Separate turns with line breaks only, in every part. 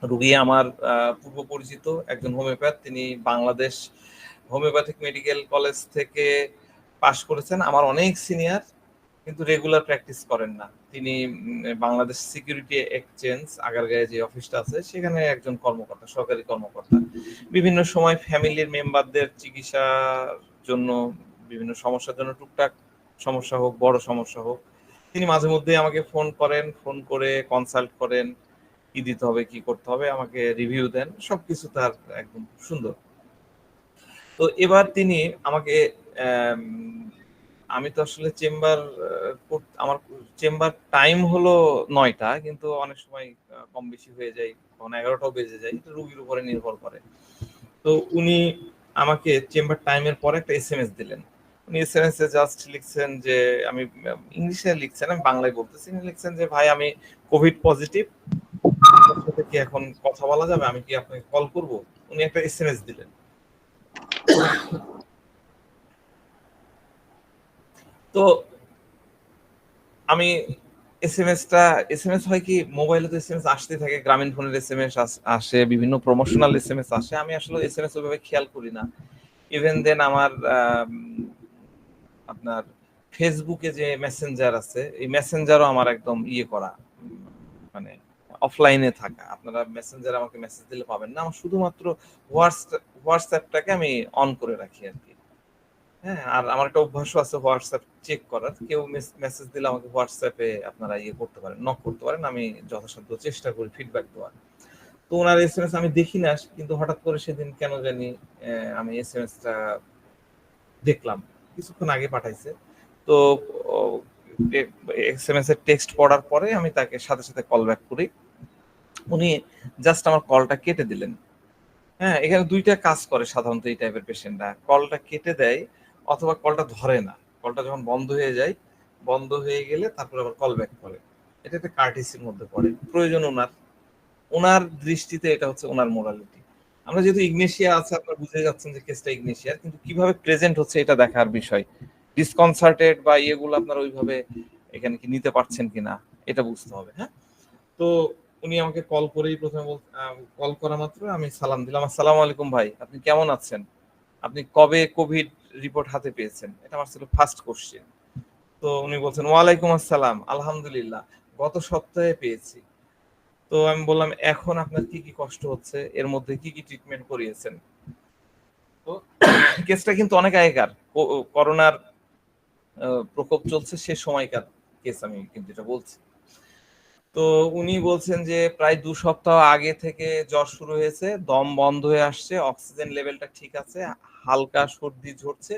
রুগী আমার পূর্ব পরিচিত একজন হোমিওপ্যাথ, তিনি বাংলাদেশ হোমিওপ্যাথিক মেডিকেল কলেজ থেকে পাশ করেছেন, আমার অনেক সিনিয়র, কিন্তু রেগুলার প্র্যাকটিস করেন না। তিনি বাংলাদেশ সিকিউরিটি এক্সচেঞ্জ আগারগাঁয়ে যে অফিসটা আছে সেখানে একজন কর্মকর্তা, সরকারি কর্মকর্তা। বিভিন্ন সময় ফ্যামিলির মেম্বারদের চিকিৎসার জন্য, বিভিন্ন সমস্যার জন্য, টুকটাক সমস্যা হোক, বড় সমস্যা হোক, তিনি মাঝে মধ্যে আমাকে ফোন করেন, ফোন করে কনসাল্ট করেন, কি দিতে হবে, কি করতে হবে, আমাকে রিভিউ দেন, সবকিছু তার একদম সুন্দর। তো এবার তিনি আমাকে আমি তো আসলে চেম্বার, আমার চেম্বার টাইম হলো 9টা, কিন্তু অনেক সময় কম বেশি হয়ে যায়, কখনো 11টাও বেজে যায়, রুগীর উপরে নির্ভর করে। তো উনি আমাকে চেম্বার টাইমের পরে একটা এসএমএস দিলেন। উনি এসএমএস এ জাস্ট লিখছেন যে, আমি ইংলিশে লিখছেন, আমি বাংলায় বলতেছি, লিখছেন যে ভাই আমি কোভিড পজিটিভ, আপনার সাথে কি এখন কথা বলা যাবে, আমি কি আপনাকে কল করব? উনি একটা এসএমএস দিলেন। তো আমি এসএমএস হয় কি, মোবাইলে তো এসএমএস আসতে থাকে, গ্রামীণ ফোনের এসএমএস আসে, বিভিন্ন প্রমোশনাল এসএমএস আসে, আমি আসলে এসএমএস ওইভাবে খেয়াল করি না। ইভেন দেন আমার আপনার ফেসবুকে যে মেসেঞ্জার আছে, এই মেসেঞ্জারও আমার একদম করা, মানে অফলাইনে থাকা। আপনারা মেসেঞ্জার আমাকে মেসেজ দিলে পাবেন না, আমার শুধুমাত্র হোয়াটসঅ্যাপটাকে আমি অন করে রাখি আর কি। হ্যাঁ, আর আমার একটা অভ্যাসও আছে হোয়াটসঅ্যাপ চেক করার। কেউ মেসেজ দিলে আমাকে হোয়াটসঅ্যাপে আপনারা করতে পারেন, নক করতে পারেন, আমি যথাসাধ্য চেষ্টা করি ফিডব্যাক দেওয়ার। তো ওনার এসএমএস আমি দেখি না, কিন্তু হঠাৎ করে সেদিন কেন জানি আমি এসএমএসটা দেখলাম, কিছুক্ষণ আগে পাঠাইছে। তো এসএমএস এর টেক্সট পড়ার পরে আমি তাকে সাথে সাথে কল ব্যাক করি। উনি জাস্ট আমার কলটা কেটে দিলেন। হ্যাঁ, এখানে দুইটা কাজ করে সাধারণত এই টাইপের পেশেন্টরা, কলটা কেটে দেয় অথবা কলটা ধরে না। কলটা যখন বন্ধ হয়ে যায়, বন্ধ হয়ে গেলে তারপর আবার কল ব্যাক করে। এটা একটা কার্টিসির মধ্যে পড়ে, প্রয়োজন ওনার, ওনার দৃষ্টিতে এটা হচ্ছে ওনার মোরালিটি। আমরা যেহেতু ইগনেশিয়া আছে, আপনারা বুঝে যাচ্ছেন যে কেসটা ইগনেশিয়ার, কিন্তু কিভাবে প্রেজেন্ট হচ্ছে এটা দেখার বিষয়। ডিসকনসার্টেড বা ইয়েগুলো আপনারা ওইভাবে এখানে কি নিতে পারছেন কিনা, এটা বুঝতে হবে। হ্যাঁ, তো উনি আমাকে কল করেই প্রথমে কল করা মাত্র আমি সালাম দিলাম, আসসালামু আলাইকুম ভাই, আপনি কেমন আছেন, আপনি কবে কোভিড রিপোর্ট হাতে পেয়েছেন, এটা আমার ছিল ফার্স্ট কোশ্চেন। তো উনি বলছেন, ওয়ালাইকুম আসসালাম, আলহামদুলিল্লাহ, গত সপ্তাহে পেয়েছি। তো আমি বললাম, এখন আপনার কি কি কষ্ট হচ্ছে, এর মধ্যে কি কি ট্রিটমেন্ট করিয়েছেন? তো কেসটা কিন্তু অনেক আগেকার, করোনার প্রকোপ চলছে সে সময়কার কেস, আমি কিন্তু এটা বলছি। তো উনি বলছেন যে প্রায় 2 সপ্তাহ আগে থেকে জ্বর শুরু হয়েছে, দম বন্ধ হয়ে আসছে, অক্সিজেন লেভেলটা ঠিক আছে, হালকা সর্দি ঝরছে,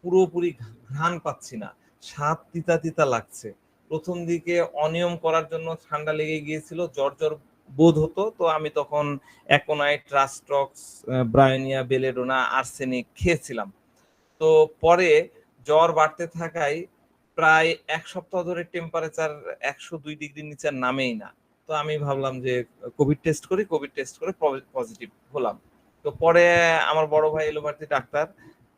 পুরোপুরি ঘ্রাণ পাচ্ছি না, স্বাদ তিতা তিতা লাগছে। প্রথম দিকে অনিয়ম করার জন্য ঠান্ডা লেগে গিয়েছিল, জ্বর জ্বর বোধ হতো, তো আমি তখন অ্যাকোনাইট, ট্রাস্টক্স, ব্রায়োনিয়া, বেলেডোনা, আর্সেনিক খেয়েছিলাম। তো পরে জ্বর বাড়তে থাকায় প্রায় 1 সপ্তাহ ধরে টেম্পারেচার 102 ডিগ্রির নিচে নামেই না। তো আমি ভাবলাম যে কোভিড টেস্ট করি, কোভিড টেস্ট করে পজিটিভ হলাম। তো পরে আমার বড় ভাই এলোপ্যাথি ডাক্তার,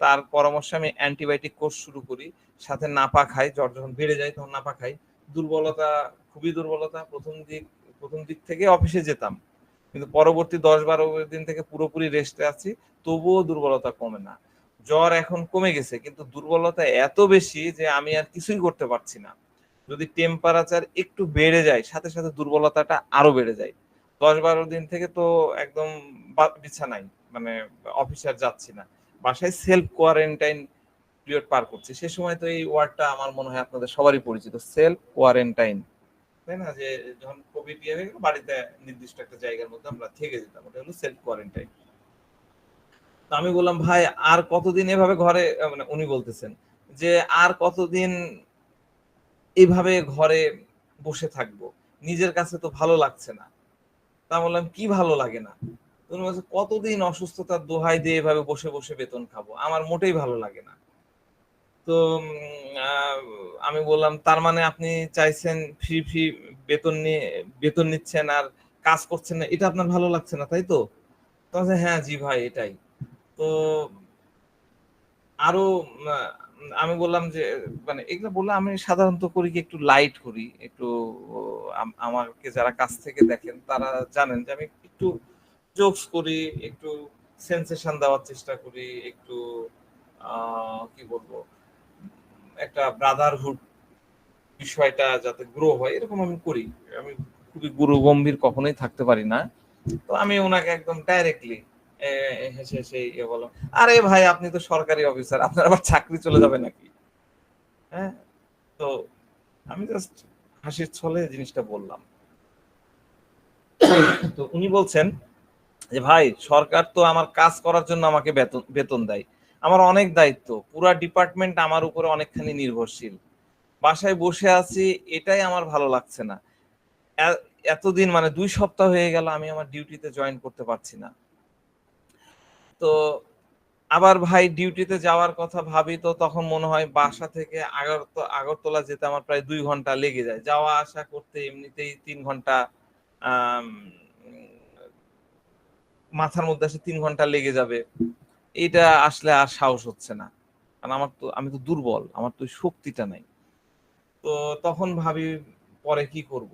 তার পরামর্শে আমি অ্যান্টিবায়োটিক কোর্স শুরু করি, সাথে নাপা খাই, জ্বর যখন বেড়ে যায় তখন নাপা খাই। দুর্বলতা, খুবই দুর্বলতা, প্রথম দিক থেকে অফিসে যেতাম, কিন্তু পরবর্তী 10-12 দিন থেকে পুরোপুরি রেস্টে আছি, তবুও দুর্বলতা কমে না। জ্বর এখন কমে গেছে, কিন্তু দুর্বলতা এত বেশি যে আমি আর কিছুই করতে পারছি না। যদি টেম্পারেচার একটু বেড়ে যায়, সাথে সাথে দুর্বলতাটা আরো বেড়ে যায়। 10-12 দিন থেকে তো একদম বিছানায়, মানে অফিসে আর যাচ্ছি না, বাসায় সেলফ কোয়ারেন্টাইন পিরিয়ড পার করছি। সে সময় তো এই ওয়ার্ডটা আমার মনে হয় আপনাদের সবারই পরিচিত, সেলফ কোয়ারেন্টাইন, তাই না? যে যখন কোভিড হয়ে গেল, বাড়িতে নির্দিষ্ট একটা জায়গার মধ্যে আমরা থেকে যেতাম, ওটা হলো সেলফ কোয়ারেন্টাইন। তো আমি বললাম, ভাই আর কতদিন এভাবে ঘরে, মানে উনি বলতেছেন যে আর কতদিন এইভাবে ঘরে বসে থাকবো, নিজের কাছে তো ভালো লাগছে না। তা বললাম, কি ভালো লাগে না? উনি বলছে, কতদিন অসুস্থতার দোহাই দিয়ে এভাবে বসে বসে বেতন খাবো, আমার মোটেই ভালো লাগে না। তো আমি বললাম, তার মানে আপনি চাইছেন ফ্রি ফ্রি বেতন নিয়ে, বেতন নিচ্ছেন আর কাজ করছেন না, এটা আপনার ভালো লাগছে না, তাই তো? তো হ্যাঁ জি ভাই, এটাই। তো আরো আমি বললাম যে, মানে এগুলো বললে আমি সাধারণত করি কি, একটু লাইট করি, একটু আমাকে যারা কাছ থেকে দেখেন তারা জানেন যে আমি একটু জোকস করি, একটু সেন্সেশন দেওয়ার চেষ্টা করি, একটু কি বলবো, একটা ব্রাদারহুড বিষয়টা যাতে গ্রো হয় এরকম আমি করি। আমি খুবই গুরু গম্ভীর কখনোই থাকতে পারি না। তো আমি ওনাকে একদম ডাইরেক্টলি হেসে হেসে বলো, আরে ভাই আপনি তো সরকারি অফিসার, আপনার আবার চাকরি চলে যাবে নাকি? হ্যাঁ, তো আমি জাস্ট হাসির ছলে জিনিসটা বললাম। তো উনি বলছেন যে ভাই সরকার তো আমার কাজ করার জন্য আমাকে বেতন দেয়, আমার অনেক দায়িত্ব, পুরা ডিপার্টমেন্ট আমার উপরে অনেকখানি নির্ভরশীল, বাসায় বসে আছি এটাই আমার ভালো লাগছে না। এতদিন মানে 2 সপ্তাহ হয়ে গেল আমি আমার ডিউটিতে জয়েন করতে পারছি না। তো আবার ভাই ডিউটিতে যাওয়ার কথা ভাবি তো তখন মনে হয় বাসা থেকে আগরতলা যেতে আমার প্রায় 2 ঘন্টা লেগে যায়, যাওয়া আসা করতে এমনিতেই 3 ঘন্টা মাথার মধ্যে আসে 3 ঘন্টা লেগে যাবে, এটা আসলে আর সাহস হচ্ছে না, কারণ আমি তো দুর্বল, আমার তো শক্তিটা নাই। তো তখন ভাবি পরে কি করব,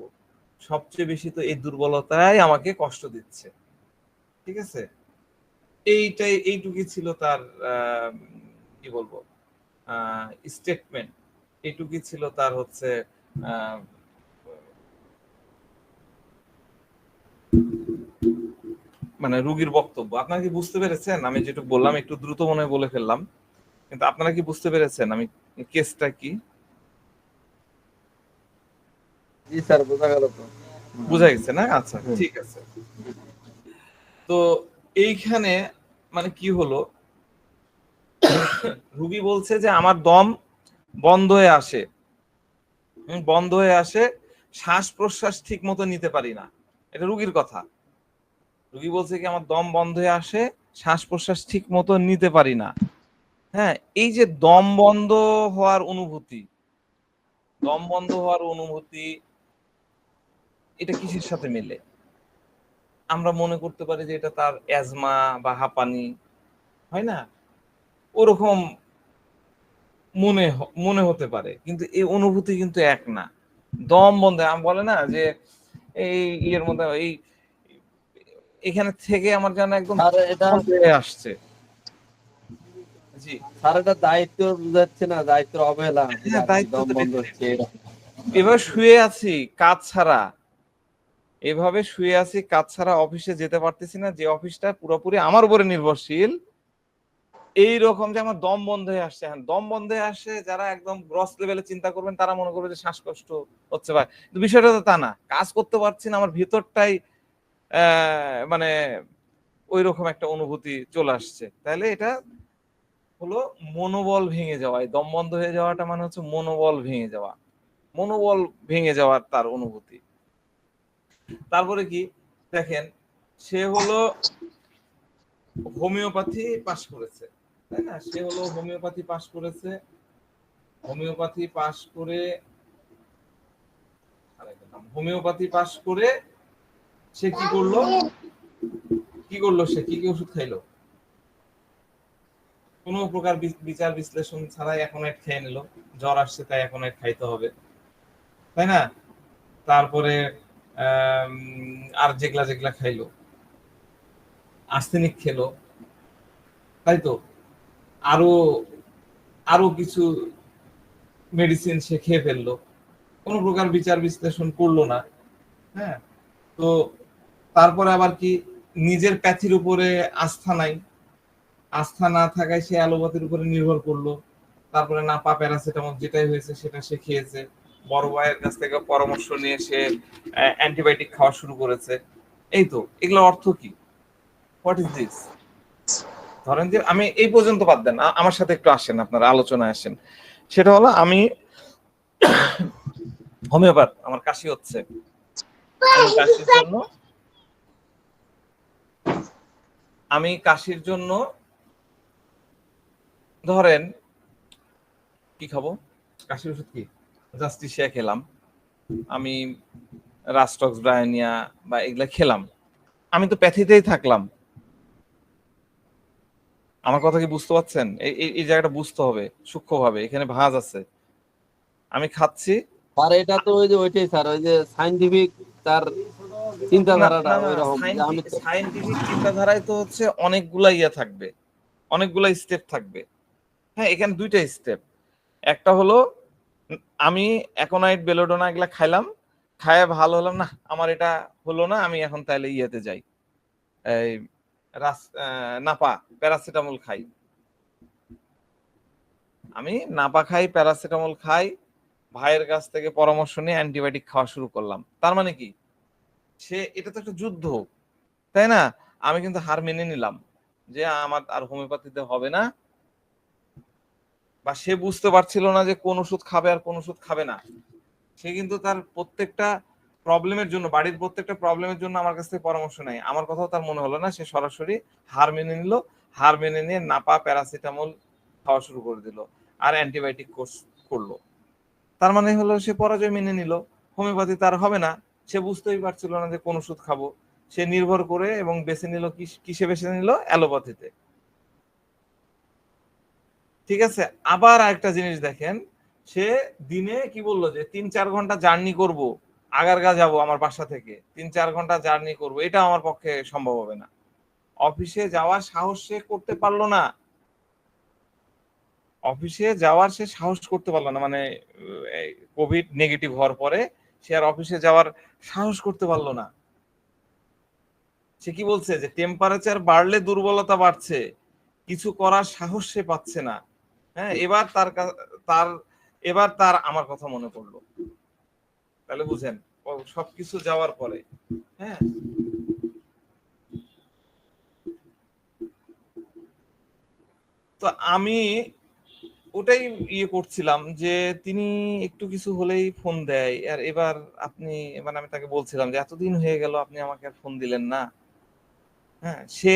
সবচেয়ে বেশি তো এই দুর্বলতাই আমাকে কষ্ট দিচ্ছে। ঠিক আছে, এইটুকুই ছিল তার কি বলবো স্টেটমেন্ট, এইটুকুই ছিল তার হচ্ছে মানে রুগীর বক্তব্য। আপনারা কি বুঝতে পেরেছেন? আমি যেটুকু বললাম একটু দ্রুত মনে বলে ফেললাম, কিন্তু আপনারা কি বুঝতে পেরেছেন আমি কেসটা কি?
জি স্যার, বোঝা গেল তো।
বুঝা গেছে না? আচ্ছা ঠিক আছে। তো এইখানে মানে কি হলো, রুগী বলছে যে আমার দম বন্ধ হয়ে আসে, বন্ধ হয়ে আসে, শ্বাস প্রশ্বাস ঠিক মতো নিতে পারি না। এটা রুগীর কথা। রুগী বলছে কি আমার দম বন্ধ হয়ে আসে, শ্বাস প্রশ্বাস ঠিক মতো নিতে পারি না। হ্যাঁ, এই যে দম বন্ধ হওয়ার অনুভূতি, দম বন্ধ হওয়ার অনুভূতি এটা কিসের সাথে মেলে? আমরা মনে করতে পারি যে এটা তার অ্যাজমা বা হাঁপানি, হয় না? ওরকম মনে হতে পারে, কিন্তু এই অনুভূতি কিন্তু এক না। দম বন্ধ বলে না যে এই ইয়ের মধ্যে এখানে থেকে আমার যেন একদম
স্যার এটা
আসছে। জি
স্যার, এটা দায়িত্ব বুঝাচ্ছে না, দায়িত্বের অবহেলা, যে
হ্যাঁ,
আর কি
দায়িত্ব
দম
তো
বন্ধ হচ্ছে এরকম।
এভাবে শুয়ে আছি কাজ ছাড়া, এভাবে শুয়ে আছি কাজ ছাড়া, অফিসে যেতে পারতেছি না, যে অফিসটা পুরোপুরি আমার উপরে নির্ভরশীল। এই রকম যে আমার দম বন্ধ হয়ে আসছে, হ্যাঁ দম বন্ধ হয়ে আসছে, যারা একদম গ্রস লেভেলে চিন্তা করবেন তারা মনে করবে যে শ্বাসকষ্ট হচ্ছে ভাই, কিন্তু বিষয়টা তো তা না, কাজ করতে পারছি না, আমার ভিতরটাই মানে ওই রকম একটা অনুভূতি চলে আসছে। তাহলে এটা হলো মনোবল ভেঙে যাওয়া। দম বন্ধ হয়ে যাওয়াটা মানে হচ্ছে মনোবল ভেঙে যাওয়া, মনোবল ভেঙে যাওয়ার তার অনুভূতি। তারপরে কি দেখেন, সে হলো হোমিওপ্যাথি পাশ করেছে, তাই না? সে হলো হোমিওপ্যাথি পাশ করেছে, হোমিওপ্যাথি পাশ করে হোমিওপ্যাথি পাশ করে সে কি করলো, সে কি কি ওষুধ খাইলো? কোনো প্রকার বিচার বিশ্লেষণ ছাড়াই এখন এক খেয়ে নিল, জ্বর আসছে তাই এখন এক খাইতে হবে, তাই না? তারপরে আর যেগুলা যেগুলা খাইলো, আর্সেনিক খেলো, তাই তো, আরো আরো কিছু মেডিসিন সে খেয়ে ফেললো, কোনো প্রকার বিচার বিশ্লেষণ করলো না। হ্যাঁ, তো তারপরে আবার কি, নিজের প্যাথির উপরে আস্থা নাই, আস্থা না থাকায় সে অ্যালোপ্যাথির উপরে নির্ভর করলো। তারপরে নাপা প্যারাসিটামল যেটাই হয়েছে সেটা সে খেয়েছে, বড় ভাইয়ের কাছ থেকে পরামর্শ নিয়ে সে অ্যান্টিবায়োটিক খাওয়া শুরু করেছে। এই তো, এগুলোর অর্থ কি? What is this? ধরেন যে আমি এই পর্যন্ত বাদ দেন, আমার সাথে একটু আসেন, আপনারা আলোচনায় আসেন। সেটা হলো আমি হোমিওপ্যাথ, আমার কাশি হচ্ছে, আমি কাশির জন্য ধরেন কি খাবো, কাশির ওষুধ কি জাস্টিসিয়া খেলাম, আমি রাস্টক্স ব্রায়োনিয়া বা এগুলা খেলাম, আমি তো প্যাথিতেই থাকলাম। আমার কথা কি বুঝতে পারছেন? এই জায়গাটা বুঝতে হবে সূক্ষ্মভাবে, এখানে ভাঁজ আছে। আমি খাচ্ছি,
স্যার এটা তো ওই যে ওইটাই স্যার, ওই যে সাইন্টিফিক তার চিন্তাধারাটা ওইরকম যে আমি তো
সায়েন্টিফিক চিন্তাধারায় তো হচ্ছে অনেকগুলা ইয়া থাকবে, অনেকগুলা স্টেপ থাকবে। হ্যাঁ, এখানে দুইটা স্টেপ। একটা হলো আমি অ্যাকোনাইট, বেলোডোনা এগুলা খাইলাম, খায় ভালো হলাম না, আমার এটা হলো না, আমি এখন তাহলে ইয়েতে যাই, এই নাপা প্যারাসিটামল খাই। আমি নাপা খাই, প্যারাসিটামল খাই, ভাইয়ের কাছ থেকে পরামর্শ নিয়ে অ্যান্টিবায়োটিক খাওয়া শুরু করলাম। তার মানে কি, সে এটা তো একটা যুদ্ধ, তাই না? আমি কিন্তু হার মেনে নিলাম যে আমার আর হোমিওপ্যাথিতে হবে না, বা সে বুঝতে পারছিল না যে কোন ওষুধ খাবে আর কোন ওষুধ খাবে না। সে কিন্তু তার প্রত্যেকটা প্রবলেমের জন্য, বাড়ির প্রত্যেকটা প্রবলেমের জন্য আমার কাছ থেকে পরামর্শ নেয়। আমার কথাও তার মনে হলো না, সে সরাসরি হার মেনে নিল। হার মেনে নিয়ে নাপা প্যারাসিটামল খাওয়া শুরু করে দিল আর অ্যান্টিবায়োটিক কোর্স করলো। তার মানে হলো সে পরাজয় মেনে নিল, হোমিওপ্যাথি তার হবে না। সে বুঝতেই পারছিল না যে কোন ওষুধ খাবো, সে নির্ভর করে এবং বেছে নিল কিসে বেছে নিল, অ্যালোপ্যাথিতে। ঠিক আছে, আবার আরেকটা জিনিস দেখেন, সে দিনে কি বললো যে 3-4 ঘন্টা জার্নি করব, আগারগা যাব আমার বাসা থেকে, 3-4 ঘন্টা জার্নি করব, এটা আমার পক্ষে সম্ভব হবে না। অফিসে যাওয়ার সাহস সে করতে পারলো না, অফিসে যাওয়ার সে সাহস করতে পারলো না, মানে কোভিড নেগেটিভ হওয়ার পরে সে আর অফিসে যাওয়ার সাহস করতে পারলো না। সে কি বলছে যে টেম্পারেচার বাড়লে দুর্বলতা বাড়ছে, কিছু করার সাহস সে পাচ্ছে না। হ্যাঁ, এবার তার আমার কথা মনে পড়লো। তাহলে বুঝেন, সবকিছু যাওয়ার পরে, হ্যাঁ, তো আমি ওটাই ইয়ে করছিলাম যে তিনি একটু কিছু হলেই ফোন দেয়। আর এবার এবার আমি তাকে বলছিলাম যে এতদিন হয়ে গেল আপনি আমাকে আর ফোন দিলেন না। হ্যাঁ, সে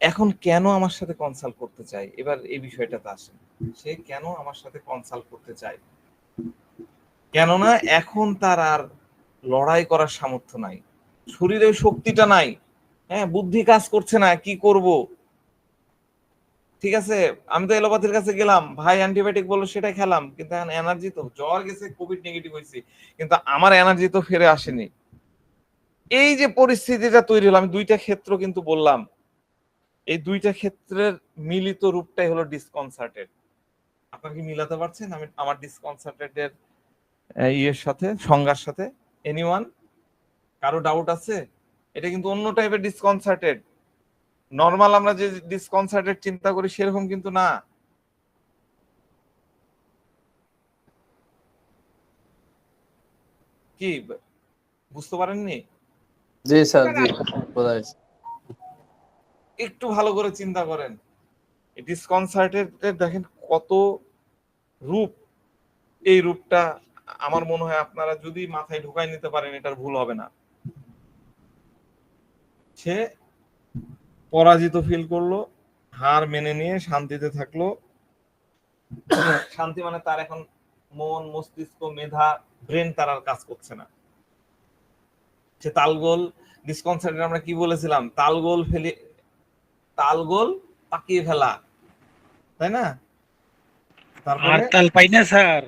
এখন কেন আমার সাথে কনসাল্ট করতে চায়, এবার এই বিষয়টাতে আসেন। সে কেন আমার সাথে কনসাল্ট করতে চায়? কেননা এখন তার আর লড়াই করার সামর্থ্য নাই, শরীরে শক্তিটা নাই, হ্যাঁ, বুদ্ধি কাজ করছে না, কি করব। ঠিক আছে, আমি তো এলোপ্যাথির কাছে গেলাম, ভাই অ্যান্টিবায়োটিক বললো, সেটা খেলাম, কিন্তু এখন এনার্জি তো, জ্বর গেছে, কোভিড নেগেটিভ হয়েছে, কিন্তু আমার এনার্জি তো ফিরে আসেনি। এই যে পরিস্থিতিটা তৈরি হলো, আমি দুইটা ক্ষেত্র কিন্তু বললাম, এই দুইটা ক্ষেত্রের মিলিত রূপটাই হলো ডিসকনসার্টেড। আপনারা কি মিলাতে পারছেন আমি আমার ডিসকনসার্টেড ইয়ের সাথে, সংজ্ঞার সাথে? এনিওয়ান, কারো ডাউট আছে? এটা কিন্তু অন্য টাইপের ডিসকনসার্টেড। নরমাল আমরা যে ডিসকনসার্টেড চিন্তা করি সেরকম কিন্তু না। কি বুঝতে পারেননি?
জি স্যার, জি বোঝা গেছে।
একটু ভালো করে চিন্তা করেন, ডিসকনসার্টেড দেখেন কত রূপ। এই রূপটা আমার মনে হয় আপনারা যদি মাথায় ঢুকাই নিতে পারেন, এটার ভুল হবে না। সে পরাজিত ফিল করলো, হার মেনে নিয়ে শান্তিতে থাকলো। শান্তি মানে তার এখন মন, মস্তিষ্ক, মেধা, ব্রেন তার আর কাজ করছে না। সে তালগোল, ডিসকনসার্টেড আমরা কি বলেছিলাম, তালগোল পাকিয়ে ফেলা, তাই না? তারপরে
তাল পাই না স্যার।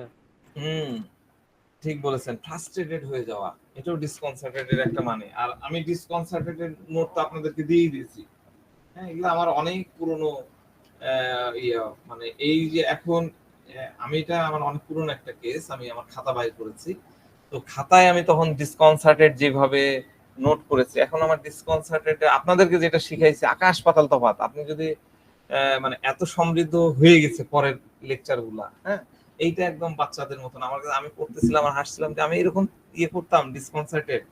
ঠিক বলেছেন, ফ্রাস্ট্রেটেড হয়ে যাওয়া, এটাও ডিসকনসার্টেড এর একটা মানে। আর আমি ডিসকনসার্টেড এর নোট তো আপনাদেরকে দিয়েই দিয়েছি। হ্যাঁ, এগুলো আমার অনেক পুরনো মানে এই যে এখন আমি এটা আমার অনেক পুরনো একটা কেস, আমি আমার খাতা বাইর করেছি। তো খাতায় আমি তখন ডিসকনসার্টেড যেভাবে নোট করেছি, এখন আমার ডিসকনসার্টেড আপনাদেরকে যেটা শিখাইছি আকাশ পাতাল তফাৎ। আপনি যদি মানে এত সমৃদ্ধ হয়ে গেছে পরের লেকচার গুলা, হ্যাঁ, এইটা একদম বাচ্চাদের মতন। আমার কাছে, আমি পড়তেছিলাম আর হাসছিলাম যে আমি এরকম ইয়ে করতাম ডিসকনসার্টেড।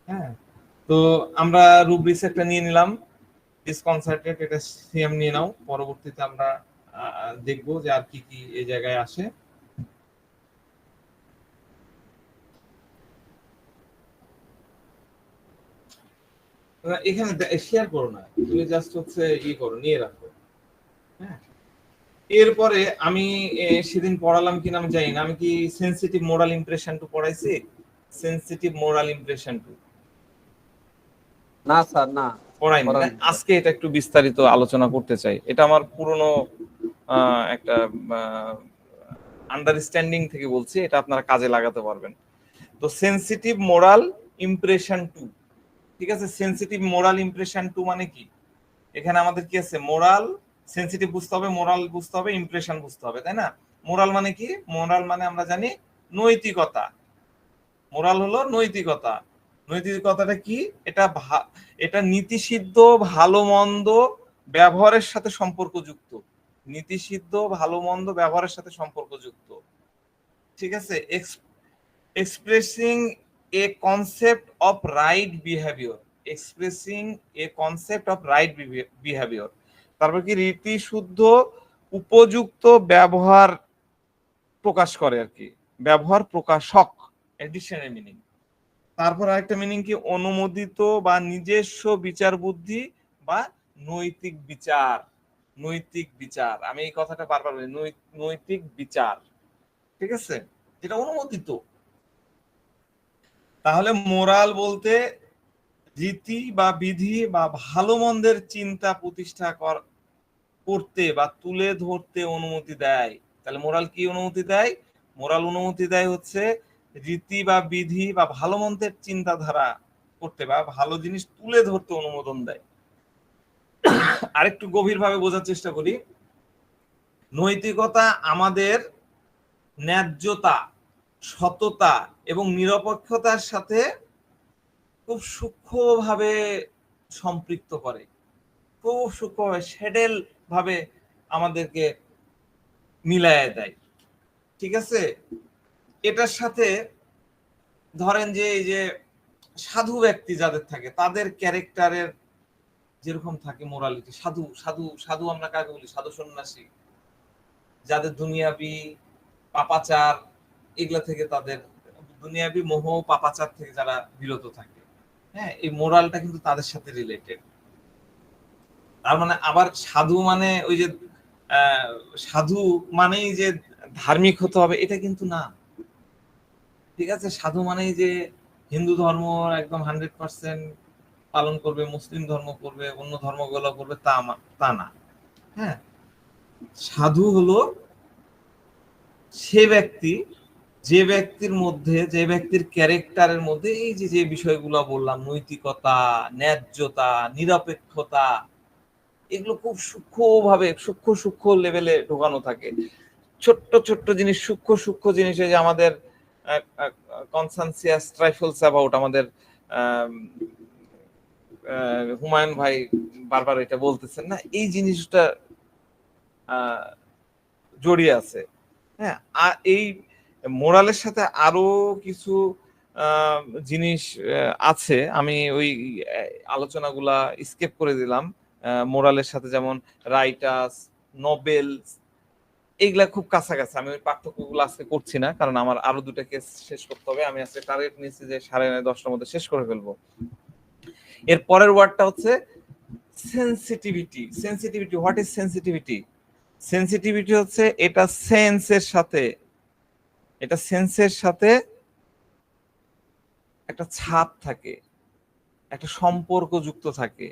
হ্যাঁ, তো আমরা রুব্রিক্স একটা নিয়ে নিলাম, ডিসকনসার্টেড, এটা সিএম নিয়ে নাও। পরবর্তীতে আমরা দেখবো যে আর কি কি এই জায়গায় আসে। এখানে শেয়ার করো না, তুমি জাস্ট হচ্ছে ই করো, নিয়ে রাখো। হ্যাঁ, এরপরে আমি সেদিন পড়ালাম কিনা আমি জানি না, আমি কি সেনসিটিভ মোরাল ইমপ্রেশন টু পড়াইছি? সেনসিটিভ মোরাল ইমপ্রেশন টু
না স্যার, না
পড়াইনি না। আজকে এটা একটু বিস্তারিত আলোচনা করতে চাই। এটা আমার পুরনো একটা আন্ডারস্ট্যান্ডিং থেকে বলছি, এটা আপনারা কাজে লাগাতে পারবেন। তো সেনসিটিভ মোরাল ইমপ্রেশন টু। ঠিক আছে, সেন্সিটিভ মোরাল ইমপ্রেশন টু মানে কি? এখানে আমাদের কি আছে? মোরাল, সেন্সিটিভ বুঝতে হবে, মোরাল বুঝতে হবে, ইমপ্রেশন বুঝতে হবে, তাই না? মোরাল মানে কি? মোরাল মানে আমরা জানি নৈতিকতা। মোরাল হলো নৈতিকতা। নৈতিকতাটা কি? এটা নীতিসিদ্ধ ভালো মন্দ ব্যবহারের সাথে সম্পর্কযুক্ত। নীতিসিদ্ধ ভালো মন্দ ব্যবহারের সাথে সম্পর্কযুক্ত। ঠিক আছে, expressing A concept of right behaviour. Expressing A concept of right behaviour. তারপর কি? রীতি শুদ্ধ উপযুক্ত ব্যবহার প্রকাশ করে আর কি, ব্যবহার প্রকাশক, এডিশনাল মিনিং। তারপর আরেকটা মিনিং কি? অনুমোদিত বা নিজস্ব বিচার বুদ্ধি বা নৈতিক বিচার। নৈতিক বিচার, আমি এই কথাটা বারবার বলি, নৈতিক বিচার। ঠিক আছে, যেটা অনুমোদিত। তাহলে মোরাল বলতে রীতি বা বিধি বা ভালো মন্দের চিন্তা প্রতিষ্ঠা করতে বা তুলে ধরতে অনুমতি দেয়। তাহলে মোরাল কি অনুমতি দেয়? মোরাল অনুমতি দেয় হচ্ছে রীতি বা বিধি বা ভালো মন্দের চিন্তাধারা করতে বা ভালো জিনিস তুলে ধরতে অনুমোদন দেয়। আরেকটু গভীরভাবে বোঝার চেষ্টা করি। নৈতিকতা আমাদের ন্যায্যতা, সততা এবং নিরপেক্ষতার সাথে খুব সূক্ষ্মভাবে সম্পৃক্ত করে, খুব সূক্ষ্মভাবে শ্যাডেল ভাবে আমাদেরকে মিলায় দেয়। ঠিক আছে, এটার সাথে ধরেন যে এই যে সাধু ব্যক্তি যাদের থাকে তাদের ক্যারেক্টারের যেরকম থাকে মোরালিটি, সাধু সাধু সাধু আমরা কাকে বলি? সাধু সন্ন্যাসী, যাদের দুনিয়াবি পাপাচার এগুলা থেকে, তাদের দুনিয়াবি মোহ পাপাচার থেকে যারা বিরত থাকে, হ্যাঁ, এই মোরালটা কিন্তু তাদের সাথে রিলেটেড। তার মানে আবার সাধু মানে ওই যে সাধু মানেই যে ধার্মিক হতে হবে এটা কিন্তু না। ঠিক আছে, সাধু মানেই যে হিন্দু ধর্ম একদম 100% পালন করবে, মুসলিম ধর্ম করবে, অন্য ধর্মগুলো করবে, তা না। হ্যাঁ, সাধু হলো সে ব্যক্তি, যে ব্যক্তির মধ্যে, যে ব্যক্তির ক্যারেক্টারের মধ্যে এই যে যে বিষয়গুলো বললাম, নৈতিকতা, ন্যায্যতা, নিরপেক্ষতা, এগুলো খুব সূক্ষ্মভাবে সূক্ষ্ম সূক্ষ্ম লেভেলে ঢোকানো থাকে। ছোট্ট ছোট্ট জিনিস, সূক্ষ্ম সূক্ষ্ম জিনিসে যে আমাদের কনসানসিয়াস ট্রাইফলস অ্যাবাউট, আমাদের হুমায়ুন ভাই বারবার এটা বলতেছেন না, এই জিনিসটা জড়িয়ে আছে। হ্যাঁ, আর এই মোরালের সাথে আরো কিছু জিনিস আছে, আমি ওই আলোচনাগুলা স্কিপ করে দিলাম। মোরালের সাথে যেমন রাইটাস, নোবেল, এইগুলা খুব কাছাকাছি। আমি ওই পার্থক্যগুলো আজকে করছি না, কারণ আমার আরো দুটো কেস শেষ করতে হবে। আমি আজকে টার্গেট নিয়েছি যে 9:30টার মধ্যে শেষ করে ফেলবো। এর পরের ওয়ার্ডটা হচ্ছে sensitivity. Sensitivity, what is sensitivity? Sensitivity হচ্ছে এটা সেন্সের সাথে, এটা সেন্সের সাথে একটা ছাপ থাকে, একটা সম্পর্ক যুক্ত থাকে।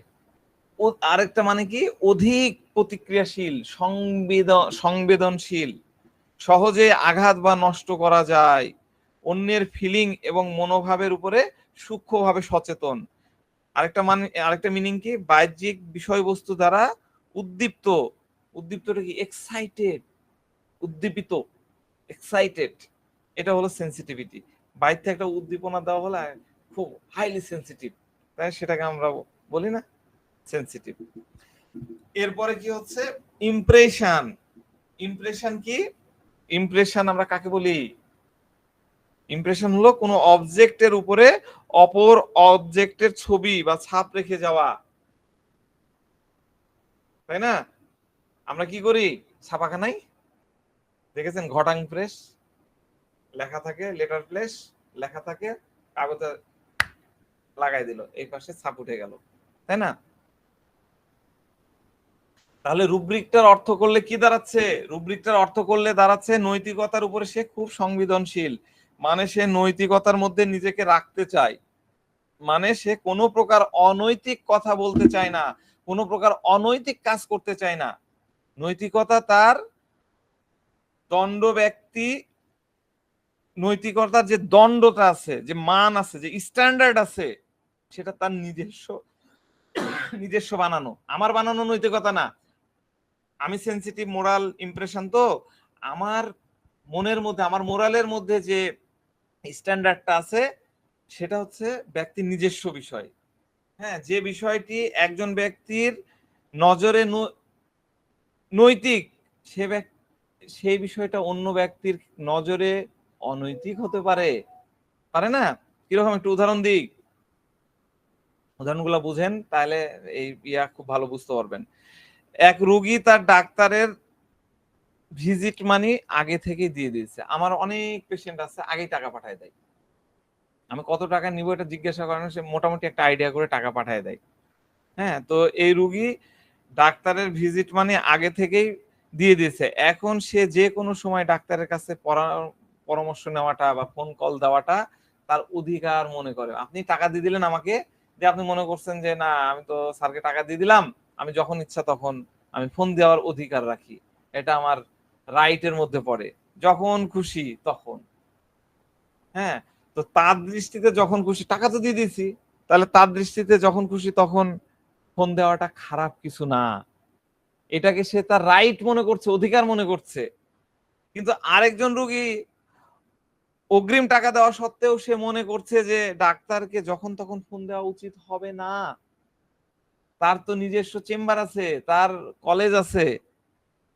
ও আরেকটা মানে কি? অধিক প্রতিক্রিয়াশীল, সংবেদনশীল, সহজে আঘাত বা নষ্ট করা যায়, অন্যের ফিলিং এবং মনোভাবের উপরে সূক্ষ্মভাবে সচেতন। আরেকটা মানে, আরেকটা মিনিং কি? বাহ্যিক বিষয়বস্তু দ্বারা উদ্দীপ্ত। উদ্দীপ্তটা কি? এক্সাইটেড, উদ্দীপিত, এক্সাইটেড, এটা হলো সেন্সিটিভিটি। বাইরে থেকে একটা উদ্দীপনা দেওয়া হলে খুব হাইলি সেন্সিটিভ, তাই সেটাকে আমরা বলি না সেন্সিটিভ। এরপরে কি হচ্ছে? ইমপ্রেশন। ইমপ্রেশন কি? ইমপ্রেশন আমরা কাকে বলি? ইমপ্রেশন হলো কোনো অবজেক্টের উপরে অপর অবজেক্টের ছবি বা ছাপ রেখে যাওয়া, তাই না? আমরা কি করি? ছাপাখানায় দেখেছেন ঘটাং প্রেস, লেখা থাকে, লেটার প্লেস লেখা থাকে, কাগজে লাগাই দিল, এই পাশে ছাপ উঠে গেল, তাই না? তাহলে রুব্রিকটার অর্থ করলে কি দাঁড়াচ্ছে? রুব্রিকটার অর্থ করলে দাঁড়াচ্ছে নৈতিকতার উপরে সে খুব সংবেদনশীল, মানে সে নৈতিকতার মধ্যে নিজেকে রাখতে চায়, মানে সে কোনো প্রকার অনৈতিক কথা বলতে চায় না, কোনো প্রকার অনৈতিক কাজ করতে চায় না। নৈতিকতা তার দণ্ড ব্যক্তি নৈতিকতার যে দণ্ডটা আছে, যে মান আছে, যে স্ট্যান্ডার্ড আছে, সেটা তার নিজস্ব বানানো, আমার বানানো নৈতিকতা না। আমি সেন্সিটিভ মোরাল ইমপ্রেশন, তো আমার মনের মধ্যে, আমার মোরালের মধ্যে যে স্ট্যান্ডার্ডটা আছে সেটা হচ্ছে ব্যক্তির নিজস্ব বিষয়। হ্যাঁ, যে বিষয়টি একজন ব্যক্তির নজরে নৈতিক, সেই বিষয়টা অন্য ব্যক্তির নজরে অনৈতিক হতে পারে, পারে না? কিরকম একটু উদাহরণ দিই, উদাহরণগুলো বুঝেন তাহলে এই খুব ভালো বুঝতে পারবেন। এক রোগী তার ডাক্তারের ভিজিট মানি আগে থেকে দিয়ে দিয়েছে। আমার অনেক পেশেন্ট আছে আগেই টাকা পাঠায় দেয়, আমি কত টাকা নিব এটা জিজ্ঞাসা করেন, সে মোটামুটি একটা আইডিয়া করে টাকা পাঠায় দেয়। হ্যাঁ, তো এই রোগী ডাক্তারের ভিজিট মানি আগে থেকেই দিয়ে দিয়েছে, এখন সে যে কোনো সময় ডাক্তারের কাছে পরামর্শ নেওয়াটা বা ফোন কল দেওয়াটা তার অধিকার মনে করে। আপনি টাকা দিয়ে দিলেন আমাকে, যে আপনি মনে করছেন যে না আমি তো স্যারকে টাকা দিয়ে দিলাম, আমি যখন ইচ্ছা তখন আমি ফোন দেওয়ার অধিকার রাখি, এটা আমার রাইটের মধ্যে পড়ে, যখন খুশি তখন। হ্যাঁ, তো তার দৃষ্টিতে যখন খুশি, টাকা তো দিয়ে দিয়েছি, তাহলে তার দৃষ্টিতে যখন খুশি তখন ফোন দেওয়াটা খারাপ কিছু না, এটাকে সে তার রাইট মনে করছে, অধিকার মনে করছে। কিন্তু আরেকজন রোগী অগ্রিম টাকা দেওয়া সত্ত্বেও সে মনে করছে যে ডাক্তারকে যখন তখন ফোন দেওয়া উচিত হবে না, তার তো নিজস্ব চেম্বার আছে, তার কলেজ আছে,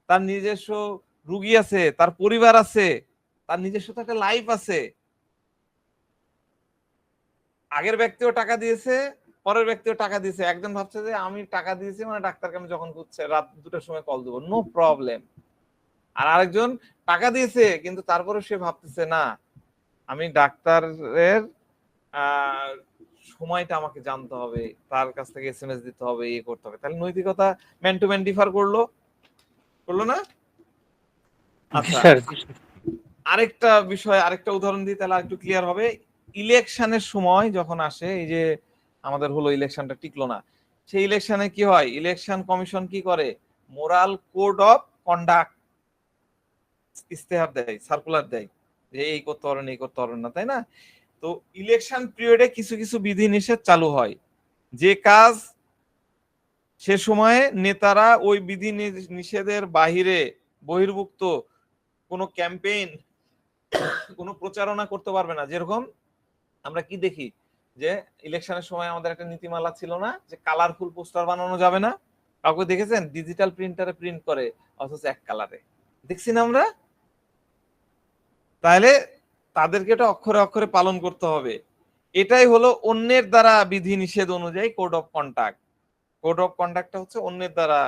তার নিজস্ব রুগী আছে, তার পরিবার আছে, তার নিজস্ব একটা লাইফ আছে। আগের ব্যক্তিও টাকা দিয়েছে, পরের ব্যক্তিও টাকা দিয়েছে, একজন ভাবছে যে আমি টাকা দিয়েছি মানে ডাক্তারকে আমি যখন খুঁজছে রাত 2টার সময় কল দেবো, নো প্রবলেম। আর আরেকজন টাকা দিয়েছে কিন্তু তারপরে সে ভাবতেছে না, আমি ডাক্তারের সময়টা আমাকে জানতে হবে, তার কাছ থেকে এসএমএস দিতে হবে, ইয়ে করতে হবে। তাহলে নৈতিকতা ম্যান টু ম্যান ডিফার করলো না? আচ্ছা, আরেকটা বিষয়, আরেকটা উদাহরণ দিই তাহলে একটু ক্লিয়ার হবে। ইলেকশনের সময় যখন আসে, এই যে আমাদের হলো ইলেকশনটা টিকলো না, সেই ইলেকশনে কি হয়, ইলেকশন কমিশন কি করে, মোরাল কোড অফ কন্ডাক্ট ইস্তেহার দেয়, সার্কুলার দেয় যে এই করতে পারেন, এই করতে পারেন না, তাই না? তো ইলেকশন পিরিয়ডে কিছু কিছু বিধি নিষেধ চালু হয়, যে কাজ সে সময়ে নেতারা ওই বিধি নিষেধের বাহিরে, বহির্ভুক্ত কোনো ক্যাম্পেইন, কোনো প্রচারণা করতে পারবে না। যেরকম আমরা কি দেখি যে ইলেকশনের সময় আমাদের একটা নীতিমালা ছিল না যে কালারফুল পোস্টার বানানো যাবে না? কাউকে দেখেছেন ডিজিটাল প্রিন্টারে প্রিন্ট করে অথচ এক কালারে? দেখছি না আমরা? তাহলে তাদেরকে এটা অক্ষরে অক্ষরে পালন করতে হবে। এটাই হলো অন্যের দ্বারা বিধি নিষেধ অনুযায়ী code of conduct. Code of কন্ডাক্টটা হচ্ছে অন্যের দ্বারা,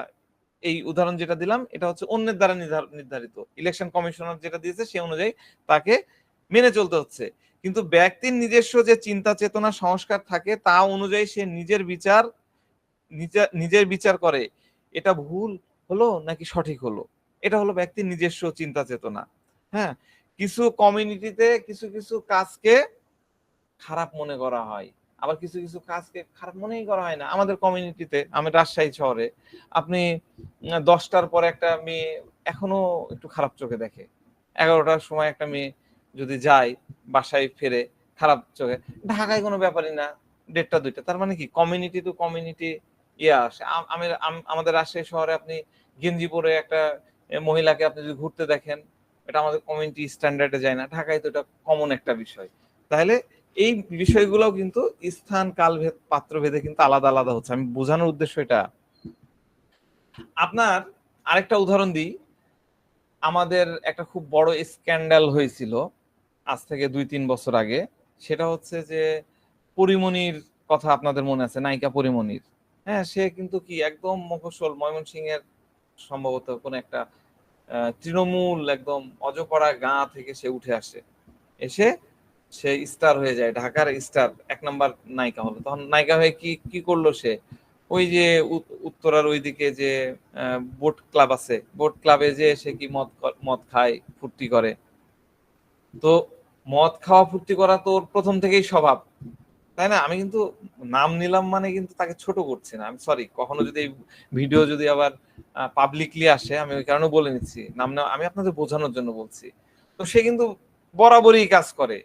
এই উদাহরণ যেটা দিলাম এটা হচ্ছে অন্যের দ্বারা নির্ধারিত, ইলেকশন কমিশনার যেটা দিয়েছে সে অনুযায়ী তাকে মেনে চলতে হচ্ছে। কিন্তু ব্যক্তির নিজস্ব যে চিন্তা চেতনা সংস্কার থাকে তা অনুযায়ী সে নিজের বিচার করে, এটা ভুল হলো নাকি সঠিক হলো, এটা হলো ব্যক্তির নিজস্ব চিন্তা চেতনা। হ্যাঁ, কিছু কমিউনিটিতে কিছু কিছু কাজকে খারাপ মনে করা হয়, আবার কিছু কিছু কাজকে খারাপ মনেই করা হয় না। আমাদের কমিউনিটিতে, আমি রাজশাহী শহরে, আপনি 10টার পরে একটা মেয়ে এখনো একটু খারাপ চোখে দেখে, 11টার সময় একটা মেয়ে যদি যায় বাসায় ফেরে খারাপ চোখে, ঢাকায় কোনো ব্যাপারই না, 1:30 2টা, তার মানে কি কমিউনিটি টু কমিউনিটি আসে। আমাদের রাজশাহী শহরে আপনি গেঞ্জি পরে একটা মহিলাকে আপনি যদি ঘুরতে দেখেন, এটা আমাদের কমিউনিটি স্ট্যান্ডার্ডে যায় না, ঢাকায় তো এটা কমন একটা বিষয়। তাহলে এই বিষয়গুলো কিন্তু স্থান কালভেদ পাত্রভেদে কিন্তু আলাদা আলাদা হচ্ছে, আমি বোঝানোর উদ্দেশ্য এটা। আপনার আরেকটা উদাহরণ দিই, আমাদের একটা খুব বড় স্ক্যান্ডাল হয়েছিল আজ থেকে 2-3 বছর আগে, সেটা হচ্ছে যে পরিমণির কথা আপনাদের মনে আছে, নায়িকা পরিমণির। হ্যাঁ, সে কিন্তু কি একদম মফস্বল ময়মনসিংহের সম্ভবত কোন একটা তৃণমূল একদম অজপাড়া গাঁ থেকে সে উঠে আসে, এসে সে স্টার হয়ে যায়, ঢাকার স্টার 1 নাম্বার নায়িকা হলো। তখন নায়িকা হয়ে কি কি করলো সে, ওই যে উত্তরার ওইদিকে যে বোট ক্লাব আছে, বোট ক্লাবে যে সে কি মদ খায়, ফুর্তি করে। তো মদ খাওয়া ফুর্তি করা তো ওর প্রথম থেকেই স্বভাব, তাই না? আমি কিন্তু নাম নিলাম মানে কিন্তু তাকে ছোট করছি না, আমি সরি, কখনো যদি এই ভিডিও যদি আবার পাবলিকলি আসে আমি ওই কারণে বলে নিচ্ছি, নাম না, আমি আপনাদের বোঝানোর জন্য বলছি। তো সে কিন্তু বরাবরই কাজ করে।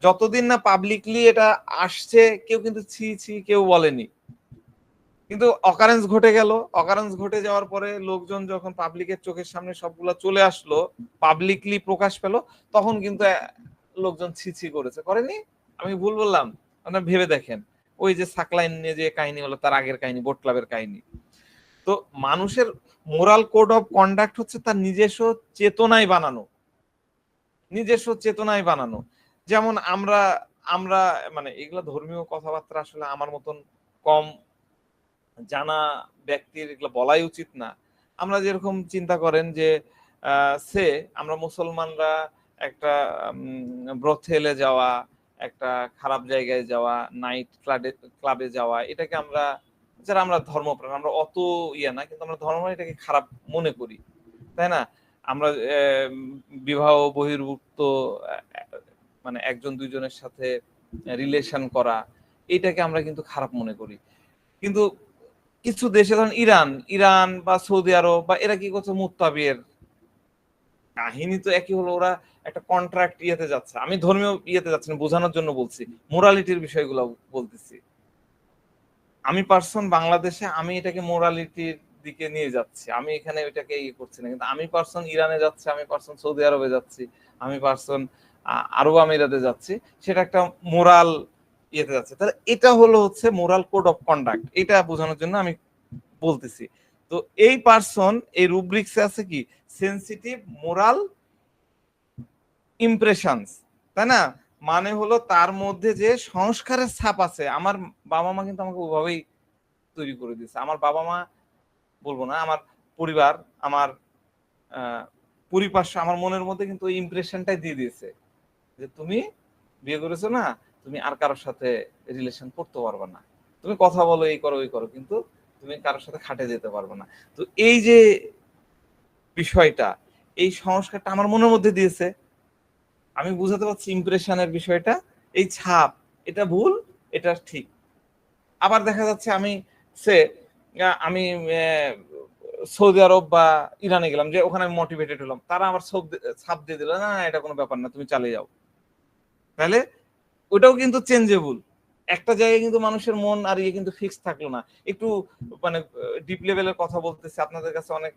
যতদিন না পাবলিকলি এটা আসছে কেউ কিন্তু ছি ছি কেউ বলেনি, কিন্তু অকারেন্স ঘটে গেল। অকারেন্স ঘটে যাওয়ার পরে লোকজন যখন পাবলিকের চোখের সামনে সবগুলা চলে আসলো, পাবলিকলি প্রকাশ পেল, তখন কিন্তু লোকজন ছি ছি করেছে। করেনি? আমি ভুল বললাম? আপনারা ভেবে দেখেন, ওই যে সাকলাইন নিয়ে যে কাহিনী হলো, তার আগের কাহিনী, বোট ক্লাবের কাহিনী। তো মানুষের মোরাল কোড অফ কন্ডাক্ট হচ্ছে তার নিজস্ব চেতনায় বানানো, নিজস্ব চেতনায় বানানো। যেমন আমরা আমরা মানে এগুলা ধর্মীয় কথাবার্তা আসলে আমার মতন কম জানা ব্যক্তির এগুলো বলাই উচিত না। আমরা যেরকম চিন্তা করেন যে সে আমরা মুসলমানরা একটা ব্রথেলে যাওয়া, একটা খারাপ জায়গায় যাওয়া, নাইট ক্লাবে যাওয়া, এটাকে আমরা যারা আমরা ধর্মপ্রাণ আমরা অত ইয়ে না, কিন্তু আমরা ধর্ম এটাকে খারাপ মনে করি, তাই না? আমরা বিবাহ বহির্ভূত মানে একজন দুইজনের সাথে রিলেশন করা, এটাকে আমরা কিন্তু খারাপ মনে করি। কিন্তু কিছু দেশে ধরেন ইরান বা সৌদি আরব বা এরা কি করছে, মুত্তা বিয়ের কাহিনী তো একই হলো। ওরা একটা কন্ট্রাক্ট ইয়েতে যাচ্ছে, আমি ধর্মীয় ইয়েতে যাচ্ছি না, বোঝানোর জন্য বলছি, মোরালিটির বিষয়গুলো বলতেছি। আমি পার্সন বাংলাদেশে আমি এটাকে মোরালিটির দিকে নিয়ে যাচ্ছি, আমি এখানে ওইটাকে ইয়ে করছি না। কিন্তু আমি পার্সন ইরানে যাচ্ছি, আমি পার্সন সৌদি আরবে যাচ্ছি, আমি পার্সন আরব আমিরাতে যাচ্ছি, সেটা একটা মোরাল ইয়েতে যাচ্ছে। তাহলে এটা হলো হচ্ছে মোরাল কোড অফ কন্ডাক্ট, এটা বোঝানোর জন্য আমি বলতেছি। তো এই পার্সন এই রুব্রিক্সে আছে কি, সেনসিটিভ মোরাল ইমপ্রেশনস, তাই না? মানে হলো তার মধ্যে যে সংস্কারের ছাপ আছে। আমার বাবা মা কিন্তু আমাকে ওইভাবেই তৈরি করে দিয়েছে। আমার বাবা মা বলবো না, আমার পরিবার, আমার পরিপার্শ্ব আমার মনের মধ্যে কিন্তু ওই ইমপ্রেশনটাই দিয়ে দিয়েছে যে তুমি বিয়ে করেছো না, তুমি আর কারোর সাথে রিলেশন করতে পারবে না, তুমি কথা বলো, এই করো ওই করো, কিন্তু তুমি কারোর সাথে খাটে যেতে পারবে না। তো এই যে বিষয়টা, এই সংস্কারটা আমার মনের মধ্যে দিয়েছে। আমি বুঝাতে পারছি ইমপ্রেশনের বিষয়টা, এই ছাপ, এটা ভুল, এটা ঠিক। আবার দেখা যাচ্ছে আমি সৌদি আরব বা ইরানে গেলাম, যে ওখানে আমি মোটিভেটেড হলাম, তারা আমার ছাপ দিয়ে দিল, না এটা কোনো ব্যাপার না, তুমি চালিয়ে যাও। তাহলে ওটাও কিন্তু চেঞ্জেবল। একটা জায়গায় কিন্তু মানুষের মন আর ইয়ে কিন্তু ফিক্স থাকলো না। একটু মানে ডিপ লেভেলের কথা বলতেছি, আপনাদের কাছে অনেক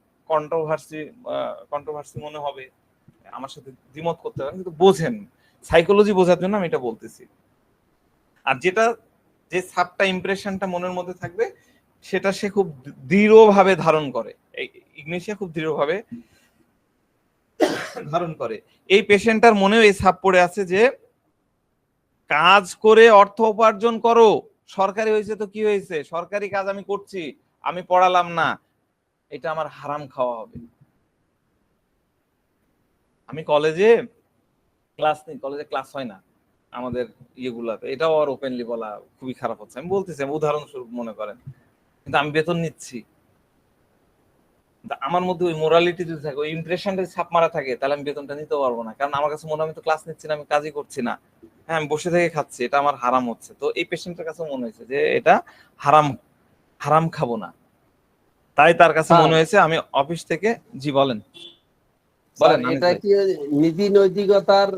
কন্ট্রোভার্সি মনে হবে, আমার সাথে দ্বিমত করতে পারেন, কিন্তু বোঝেন, সাইকোলজি বোঝার জন্য আমি এটা বলতেছি। আর যেটা যে ছাপটা ইমপ্রেশনটা মনের মধ্যে থাকবে, সেটা সে খুব দৃঢ়ভাবে ধারণ করে। ইগনেশিয়া খুব দৃঢ়ভাবে ধারণ করে। এই পেশেন্টটার মনেও এই ছাপ পড়ে আছে যে কাজ করে অর্থ উপার্জন করো, সরকারি হয়েছে তো কি হয়েছে, সরকারি কাজ আমি করছি, আমি পড়ালাম না, এটা আমার হারাম খাওয়া হবে। আমি কলেজে ক্লাস নেই, কলেজে ক্লাস হয় না আমাদের ইয়েগুলাতে, এটাও আর ওপেনলি বলা খুবই খারাপ হচ্ছে। আমি বলতেছি, আমি উদাহরণস্বরূপ মনে করেন, কিন্তু আমি বেতন নিচ্ছি। আমার মধ্যে ওই মোরালিটি যদি থাকে, ওই ইমপ্রেশনটা ছাপ মারা থাকে, তাহলে আমি বেতনটা নিতে পারবো না। কারণ আমার কাছে মনে হয় আমি তো ক্লাস নিচ্ছি না, আমি কাজই করছি না, হ্যাঁ আমি বসে থেকে খাচ্ছি, এটা আমার হারাম হচ্ছে। তো এই পেশেন্টের কাছে মনে হয়েছে যে এটা হারাম, হারাম খাবো না, তাই তার কাছে মনে হয়েছে আমি অফিস থেকে, জি বলেন বলেন।
এটা কি নীতি নৈতিকতার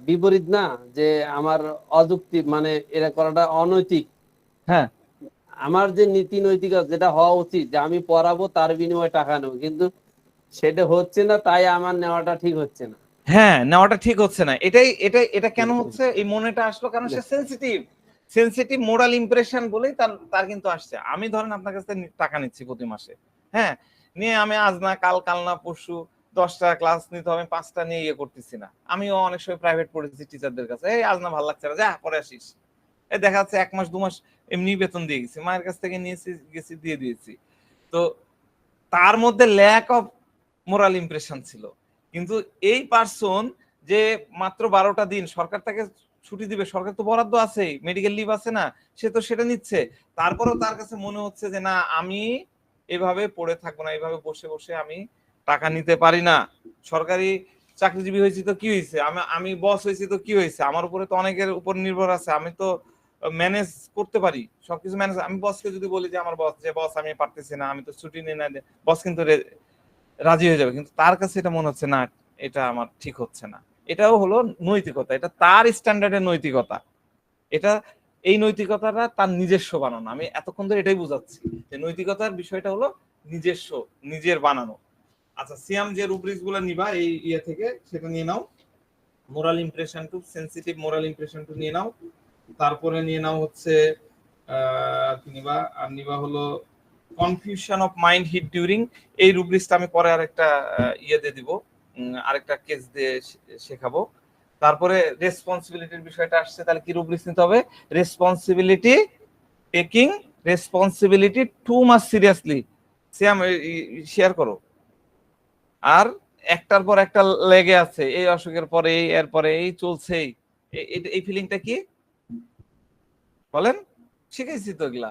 বিপরীত না, যে আমার অযৌক্তিক, মানে এটা করাটা অনৈতিক?
হ্যাঁ,
আমার যে নীতি নৈতিকতা যেটা হওয়া উচিত, যে আমি পড়াবো তার বিনিময়ে টাকা নেবো, কিন্তু সেটা হচ্ছে না, তাই আমার নেওয়াটা ঠিক হচ্ছে না।
হ্যাঁ নেওয়াটা ঠিক হচ্ছে না। এটা কেন হচ্ছে, এই মনেটা আসলো কারণ সে সেনসিটিভ মোরাল ইমপ্রেশন বলেই তার কিন্তু আসছে। আমি ধরেন আপনার কাছে টাকা নিচ্ছি প্রতি মাসে, হ্যাঁ, নিয়ে আমি আজ না কাল, কাল না পরশু 10টা ক্লাস নিতে হবে, 5টা নিয়ে ইয়ে করতেছি না। আমিও অনেক সময় প্রাইভেট পড়েছি টিচারদের কাছে, এই আজ না ভালো লাগছে না, যা পরে আসিস। এই দেখা যাচ্ছে 1 মাস 2 মাস এমনি বেতন দিয়ে গেছি, মায়ের কাছ থেকে নিয়েছি, গেছি, দিয়ে দিয়েছি। তো তার মধ্যে ল্যাক অফ মোরাল ইমপ্রেশন ছিল। কিন্তু এই পার্সন যে মাত্র 12টা দিন সরকার তাকে ছুটি দিবে, সরকার তো বরাদ্দ আছে, মেডিকেল লিভ আছে না, সে তো সেটা নিচ্ছে। তারপরেও তার কাছে মনে হচ্ছে যে না, আমি এভাবে পড়ে থাকবো না, এভাবে বসে বসে আমি টাকা নিতে পারি না। সরকারি চাকরিজীবী হয়েছি তো কি হয়েছে, আমি বস হয়েছি তো কি হয়েছে, আমার উপরে তো অনেকের উপর নির্ভর আছে, আমি তো ম্যানেজ করতে পারি সবকিছু ম্যানেজ। আমি বসকে যদি বলি যে আমার বস আমি পারতেছি না, আমি তো ছুটি নিয়ে না, বস কিন্তু রাজি হয়ে যাবে। কিন্তু তার কাছে এটা মনে হচ্ছে না, এটা আমার ঠিক হচ্ছে না। এটাও হলো নৈতিকতা, এটা তার স্ট্যান্ডার্ডের নৈতিকতা, এটা এই নৈতিকতাটা তার নিজস্ব বানানো। আমি এতক্ষণ ধরে এটাই বুঝাচ্ছি যে নৈতিকতার বিষয়টা হলো নিজস্ব, নিজের বানানো। আচ্ছা, সিয়াম যে রুব্রিক্স গুলো নিবা এই ইয়ে থেকে সেটা নিয়ে নাও। Moral impression to, sensitive moral impression to নিয়ে নাও। তারপরে নিয়ে নাও হচ্ছে কি নিবা, আর নিবা হলো confusion of mind heat during. এই রুব্রিক্সটা আমি পরে আরেকটা ইয়ে দিয়ে দিব, আরেকটা কেস দিয়ে শেখাবো। তারপরে রেসপন্সিবিলিটির বিষয়টা আসছে, তাহলে কি রুব্রিক্স নিতে হবে? Responsibility, taking responsibility too much seriously. Siam share করো। আর একটার পর একটা লেগে আছে, এই অসুখের পরে এই, এরপরে এই চলছেই, এই ফিলিংটা কি বলেন? শিখেছি তো এগুলা,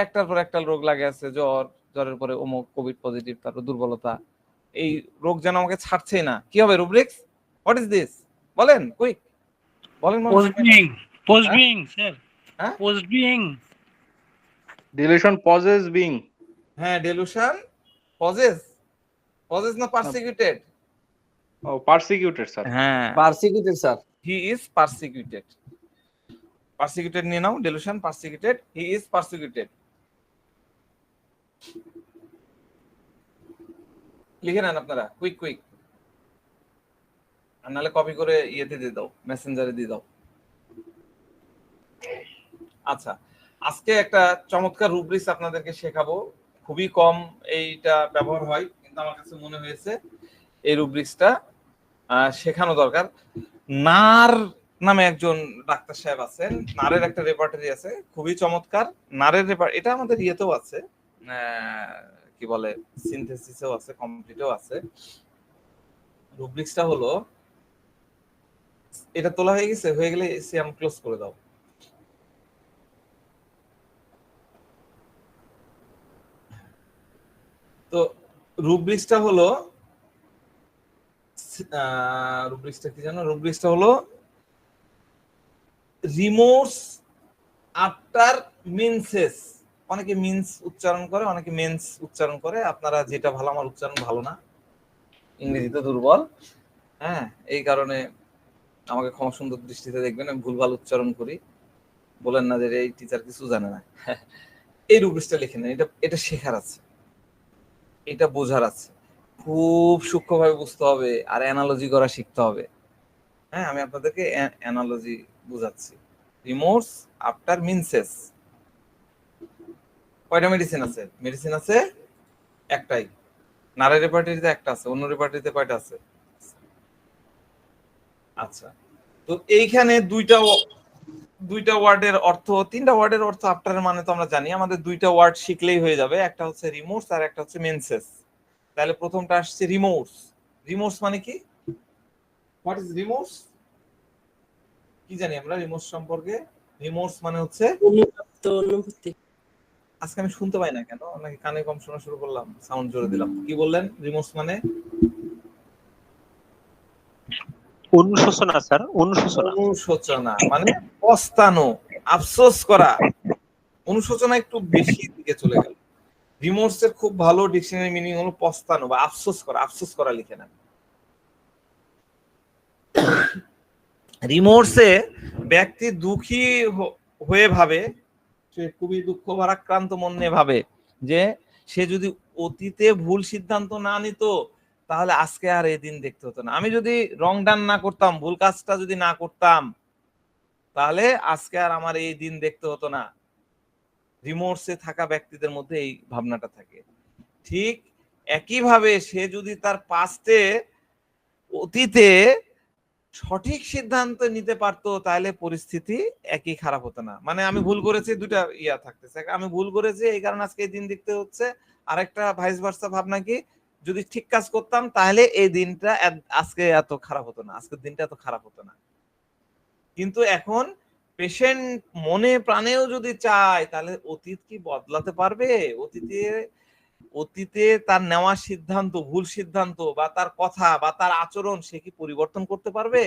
একটার পর একটা রোগ লাগে আছে, জ্বর, জ্বরের পরে অমুক, কোভিড পজিটিভ, তারপর দুর্বলতা, এই রোগ যেন আমাকে ছাড়ছেই না। কি হবে রুব্রিক্স? What is this? বলেন কুইক, বলেন মানুষ।
Post being, sir.
হ্যাঁ
Post being.
Delusion pauses being.
হ্যাঁ, ডেলুশন পজেস, পজেস না পারসিকিউটেড?
Oh, persecuted, sir.
হ্যাঁ,
persecuted sir.
He is persecuted. Persecuted নিয়ে নাও, delusion persecuted, he is persecuted. লিখে নেন আপনারা কুইক কুইক, আর নাহলে কপি করে ইয়েতে দিয়ে দাও, মেসেঞ্জারে দিয়ে দাও। আচ্ছা, আজকে একটা চমৎকার রুব্রিক্স আপনাদেরকে শেখাবো, খুবই কম এইটা ব্যবহার হয়, কিন্তু আমার কাছে মনে হয়েছে এই রুব্রিক্সটা শেখানো দরকার। নার নামে একজন ডাক্তার সাহেব আছেন, নারের একটা রেপার্টারি আছে খুবই চমৎকার। নারের এটা আমাদের ইয়েতেও আছে, কি বলে, সিনথেসিসেও আছে, কমপ্লিটেও আছে। রুব্রিক্সটা হলো, এটা তোলা হয়ে গেছে, হয়ে গেলে সিয়াম ক্লোজ করে দাও। তো রুব্রিক্সটা হলো, রুব্রিক্সটা কি জানো? রুব্রিক্সটা হলো রিমোর্স আফটার মিনসেস। অনেকে মিন্স উচ্চারণ করে, অনেকে মেন্স উচ্চারণ করে, আপনারা যেটা ভালো, আমার উচ্চারণ ভালো না, ইংরেজিতে দুর্বল, হ্যাঁ, এই কারণে আমাকে ক্ষমা সুন্দর দৃষ্টিতে দেখবেন, আমি ভুলভাল উচ্চারণ করি, বলেন না যে এই টিচার কিছু জানে না। এই রুব্রিক্সটা লিখে নেন, এটা শেখার আছে, এটা বোঝার আছে, খুব সূক্ষ্মভাবে বুঝতে হবে, আর অ্যানালজি করা শিখতে হবে। হ্যাঁ, আমি আপনাদেরকে অ্যানালজি বুঝাচ্ছি। Remorse after menses. কয়টা মেডিসিন আছে? মেডিসিন আছে একটাই। নারের রেপার্টরিতে একটা আছে, অন্য রেপার্টরিতে কয়টা আছে? আচ্ছা, তো এইখানে দুইটা ওয়ার্ডের অর্থ, তিনটা ওয়ার্ডের অর্থ আফটারের মানে তো আমরা জানি, আমাদের দুইটা ওয়ার্ড শিখলেই হয়ে যাবে, একটা হচ্ছে রিমোর্স আর একটা হচ্ছে মেনসেস। তাহলে প্রথমটা আসছে রিমোর্স। রিমোর্স মানে কি? What is remorse? কি জানি আমরা রিমোর্স সম্পর্কে? রিমোর্স মানে হচ্ছে,
অনুভূতি।
আজকে আমি শুনতে পাই না কেন, নাকি কানে কম শোনা শুরু করলাম, সাউন্ড জোরে দিলাম। কি বললেন? রিমোর্স মানে
অনুশোচনা স্যার, অনুশোচনা।
অনুশোচনা মানে পস্তানো, আফসোস করা। অনুশোচনা একটু বেশি দিকে চলে গেল। রিমোর্সের খুব ভালো ডিকশনারি মিনিং হলো পস্তানো বা আফসোস করা। আফসোস করা লিখে নেন। রিমোর্সে ব্যক্তি দুঃখী হয়ে ভাবে, সে খুবই দুঃখ ভারাক্রান্ত মনে ভাবে যে সে যদি অতীতে ভুল সিদ্ধান্ত না নিত তাহলে আজকে আর এই দিন দেখতে হতো না। আমি যদি রং ডান না করতাম, ভুল কাজটা যদি না করতাম, তাহলে আজকে আর আমার এই দিন দেখতে হতো না। রিমোর্সে থাকা ব্যক্তিদের মধ্যে এই ভাবনাটা থাকে। ঠিক একইভাবে সে যদি তার পাস্টে, অতীতে সঠিক সিদ্ধান্ত নিতে পারতো তাহলে পরিস্থিতি একই খারাপ হতো না। মানে আমি ভুল করেছি, দুটা ইয়া থাকতেছে, আমি ভুল করেছি এই কারণে আজকে এই দিন দেখতে হচ্ছে, আরেকটা ভাইস ভার্সা ভাবনা কি, যদি ঠিক কাজ করতাম তাহলে এই দিনটা আজকে এত খারাপ হতো না, আজকের দিনটা এত খারাপ হতো না। কিন্তু এখন পেশেন্ট মনে প্রাণেও যদি চায় তাহলে অতীত কি বদলাতে পারবে? অতীতে তার নেওয়া সিদ্ধান্ত, ভুল সিদ্ধান্ত বা তার কথা বা তার আচরণ সে কি পরিবর্তন করতে পারবে?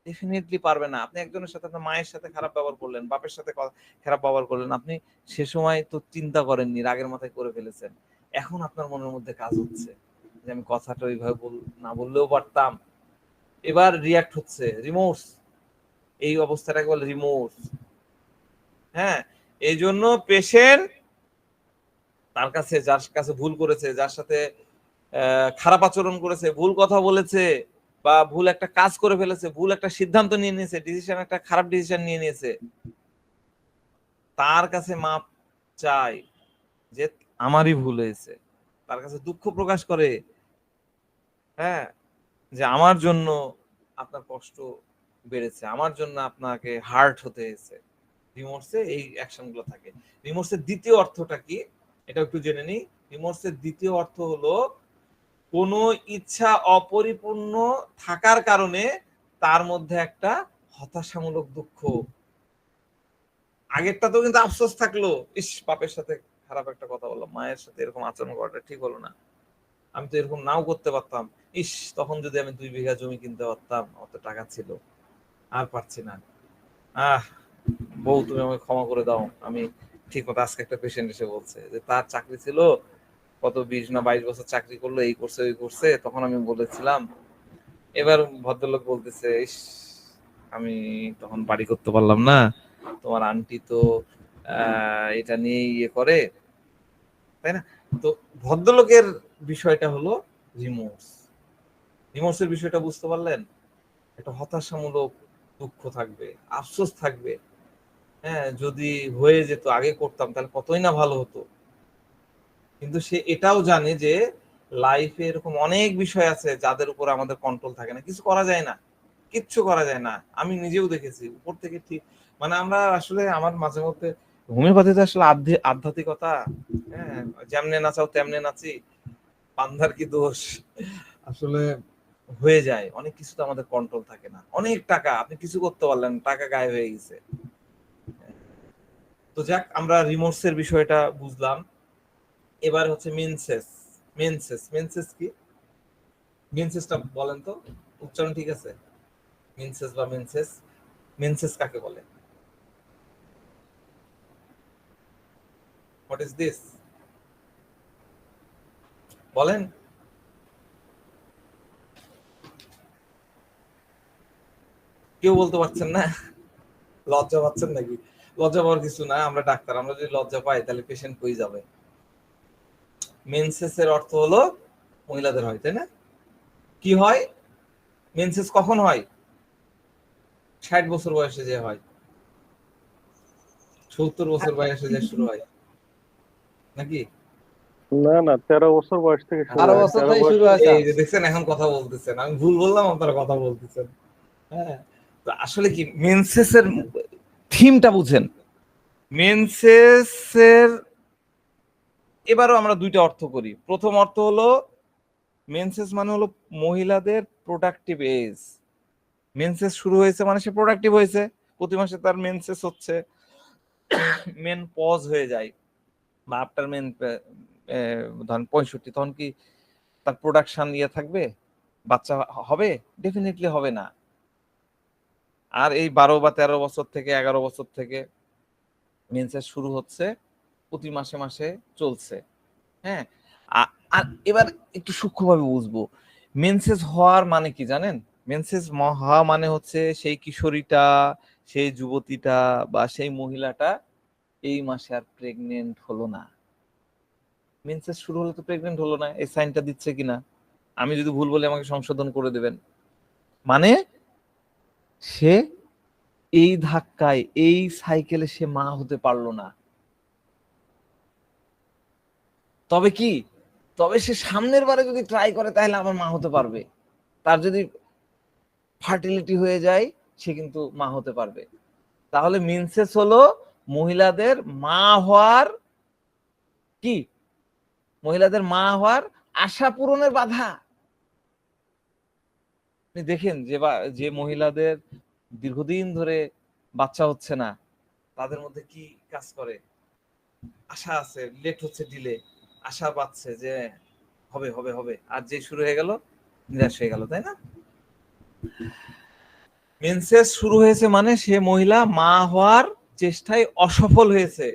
ডেফিনেটলি পারবে না। আপনি একজনের সাথে, আপনার মায়ের সাথে খারাপ ব্যবহার করলেন, বাপের সাথে খারাপ ব্যবহার করলেন, আপনি সে সময় তো চিন্তা করেননি, রাগের মাথায় করে ফেলেছেন। এখন আপনার মনের মধ্যে কাজ হচ্ছে যে আমি কথাটা ওইভাবে না বললেও পারতাম, এবার রিয়াক্ট হচ্ছে, রিমোর্স, এই অবস্থাটাকে বলে রিমোর্স। হ্যাঁ, এই জন্য পেশেন্ট তার কাছে, যার কাছে ভুল করেছে, যার সাথে খারাপ আচরণ করেছে, ভুল কথা বলেছে, বা ভুল একটা কাজ করে ফেলেছে, ভুল একটা সিদ্ধান্ত নিয়ে নিয়েছে, ডিসিশন, একটা খারাপ ডিসিশন নিয়ে নিয়েছে, তার কাছে মাপ চাই যে আমারই ভুল হয়েছে, তার কাছে দুঃখ প্রকাশ করে, হ্যাঁ, যে আমার জন্য আপনার কষ্ট বেড়েছে, আমার জন্য আপনাকে হার্ট হতে হয়েছে। রিমোর্সে এই অ্যাকশন গুলো থাকে। রিমোর্সের দ্বিতীয় অর্থটা কি এটা একটু জেনে নিই। রিমোর্সের দ্বিতীয় অর্থ হলো কোনো ইচ্ছা অপরিপূর্ণ থাকার কারণে তার মধ্যে একটা হতাশামূলক দুঃখ। আগেরটা তো কিন্তু আফসোস থাকলো, ইস বাপের সাথে খারাপ একটা কথা বললাম, মায়ের সাথে এরকম আচরণ করাটা ঠিক হলো না, আমি তো এরকম নাও করতে পারতাম, ইস তখন যদি আমি 2 বিঘা জমি কিনতে পারতাম, অত টাকা ছিল, আর পারছি না, বউ তুমি আমাকে ক্ষমা করে দাও। আমি ঠিক মতো, আজকে একটা পেশেন্ট এসে বলছে যে তার চাকরি ছিল, কত 20 না 22 বছর চাকরি করলো, এই করছে ওই করছে, তখন আমি বলেছিলাম। এবার ভদ্রলোক বলতেছে, ইস আমি তখন বাড়ি করতে পারলাম না, তোমার আন্টি তো এটা নিয়ে ইয়ে করে, তাই না? তো ভদ্রলোকের বিষয়টা হলো রিমোর্স। রিমোর্সের বিষয়টা বুঝতে পারলেন? একটা হতাশামূলক দুঃখ থাকবে, আফসোস থাকবে, হ্যাঁ, যদি হয়ে যেত, আগে করতাম তাহলে কতই না ভালো হতো। কিন্তু সে এটাও জানে যে লাইফে এরকম অনেক বিষয় আছে যাদের উপর আমাদের কন্ট্রোল থাকে না, কিছু করা যায় না, কিচ্ছু করা যায় না। আমি নিজেও দেখেছি উপর থেকে, ঠিক মানে আমরা আসলে, আমার মাঝে মধ্যে হোমিওপ্যাথিতে আসলে আধ্যাত্মিকতা, হ্যাঁ, যেমনে নাচাও তেমনে নাচি, বান্ধার কি দোষ, আসলে হয়ে যায় অনেক কিছু, তো আমাদের কন্ট্রোল থাকে না। অনেক টাকা, আপনি কিছু করতে পারলেন, টাকা গায়েব হয়ে গেছে। তো যাক, আমরা রিমোর্সের বিষয়টা বুঝলাম। এবার হচ্ছে মেনসেস। মেনসেস কি? মেনসেসটা বলেন তো, উচ্চারণ ঠিক আছে? মেনসেস বা মেনসেস, মেনসেস কাকে বলে? What is this? বলেন। কেউ বলতে পারছেন না? লজ্জা পাচ্ছেন নাকি? লজ্জা পাওয়ার কিছু না, আমরা ডাক্তার, আমরা যদি লজ্জা পাই তাহলে পেশেন্ট কই যাবে? মেনসেসের অর্থ হলো মহিলাদের হয়, তাই না? কি হয়? মেনসেস কখন হয়? 60 বছর বয়সে যে হয়, 70 বছর বয়সে যে শুরু হয়, নাকি?
না না, 13 বছর বয়স থেকে শুরু
12
হয়।
বছর
13
থেকে
বয়স
শুরু হয়
এই
স্যার।
যে দেখছেন, এখন কথা বলতেছেন, আমি ভুল বললাম, আপনারা কথা বলতেছেন। হ্যাঁ, তো আসলে কি মেনসেসের থিমটা বুঝেন? মেনসেসের এবারও আমরা দুইটা অর্থ করি। প্রথম অর্থ হলো, মেনসেস মানে হলো মহিলাদের প্রোডাক্টিভ এজ। মেনসেস শুরু হয়েছে মানে সে প্রোডাক্টিভ হয়েছে, প্রতি মাসে তার মেনসেস হচ্ছে, মেন পজ হয়ে যায়, বা আফটার মেন ধরেন 65, তখন কি তার প্রোডাকশন ইয়ে থাকবে? বাচ্চা হবে? ডেফিনেটলি হবে না। আর এই 12 বা 13 বছর থেকে 11 বছর থেকে মেনসেস শুরু হচ্ছে, প্রতি মাসে মাসে চলছে। হ্যাঁ, আর এবার একটু সূক্ষ্মভাবে বুঝবো, মেনসেস হওয়ার মানে কি জানেন? মেনসেস হওয়া মানে হচ্ছে সেই কিশোরীটা, সেই যুবতীটা বা সেই মহিলাটা এই মাসে আর প্রেগনেন্ট হলো না। মেনসেস শুরু হলে তো প্রেগনেন্ট হলো না, এই সাইনটা দিচ্ছে কিনা? আমি যদি ভুল বলি আমাকে সংশোধন করে দেবেন। মানে সে এই ধাক্কায়, এই সাইকেলে সে মা হতে পারলো না। তবে কি, তবে সে সামনের বারে যদি ট্রাই করে তাহলে আবার মা হতে পারবে। তার যদি ফার্টিলিটি হয়ে যায়, সে কিন্তু মা হতে পারবে। তাহলে মেনসেস হলো মহিলাদের মা হওয়ার কি, মহিলাদের মা হওয়ার আশা পূরণের বাধা। আপনি দেখেন যে মহিলাদের দীর্ঘদিন ধরে বাচ্চা হচ্ছে না, তাদের মধ্যে কি কাজ করে? আশা আছে, লেট হচ্ছে, ডিলে, আশা পাচ্ছে যে হবে হবে হবে, আর যে শুরু হয়ে গেল নিরাশ হয়ে গেল, তাই না? মেনসেস শুরু হয়েছে মানে সে মহিলা মা হওয়ার চেষ্টায় অসফল হয়েছে।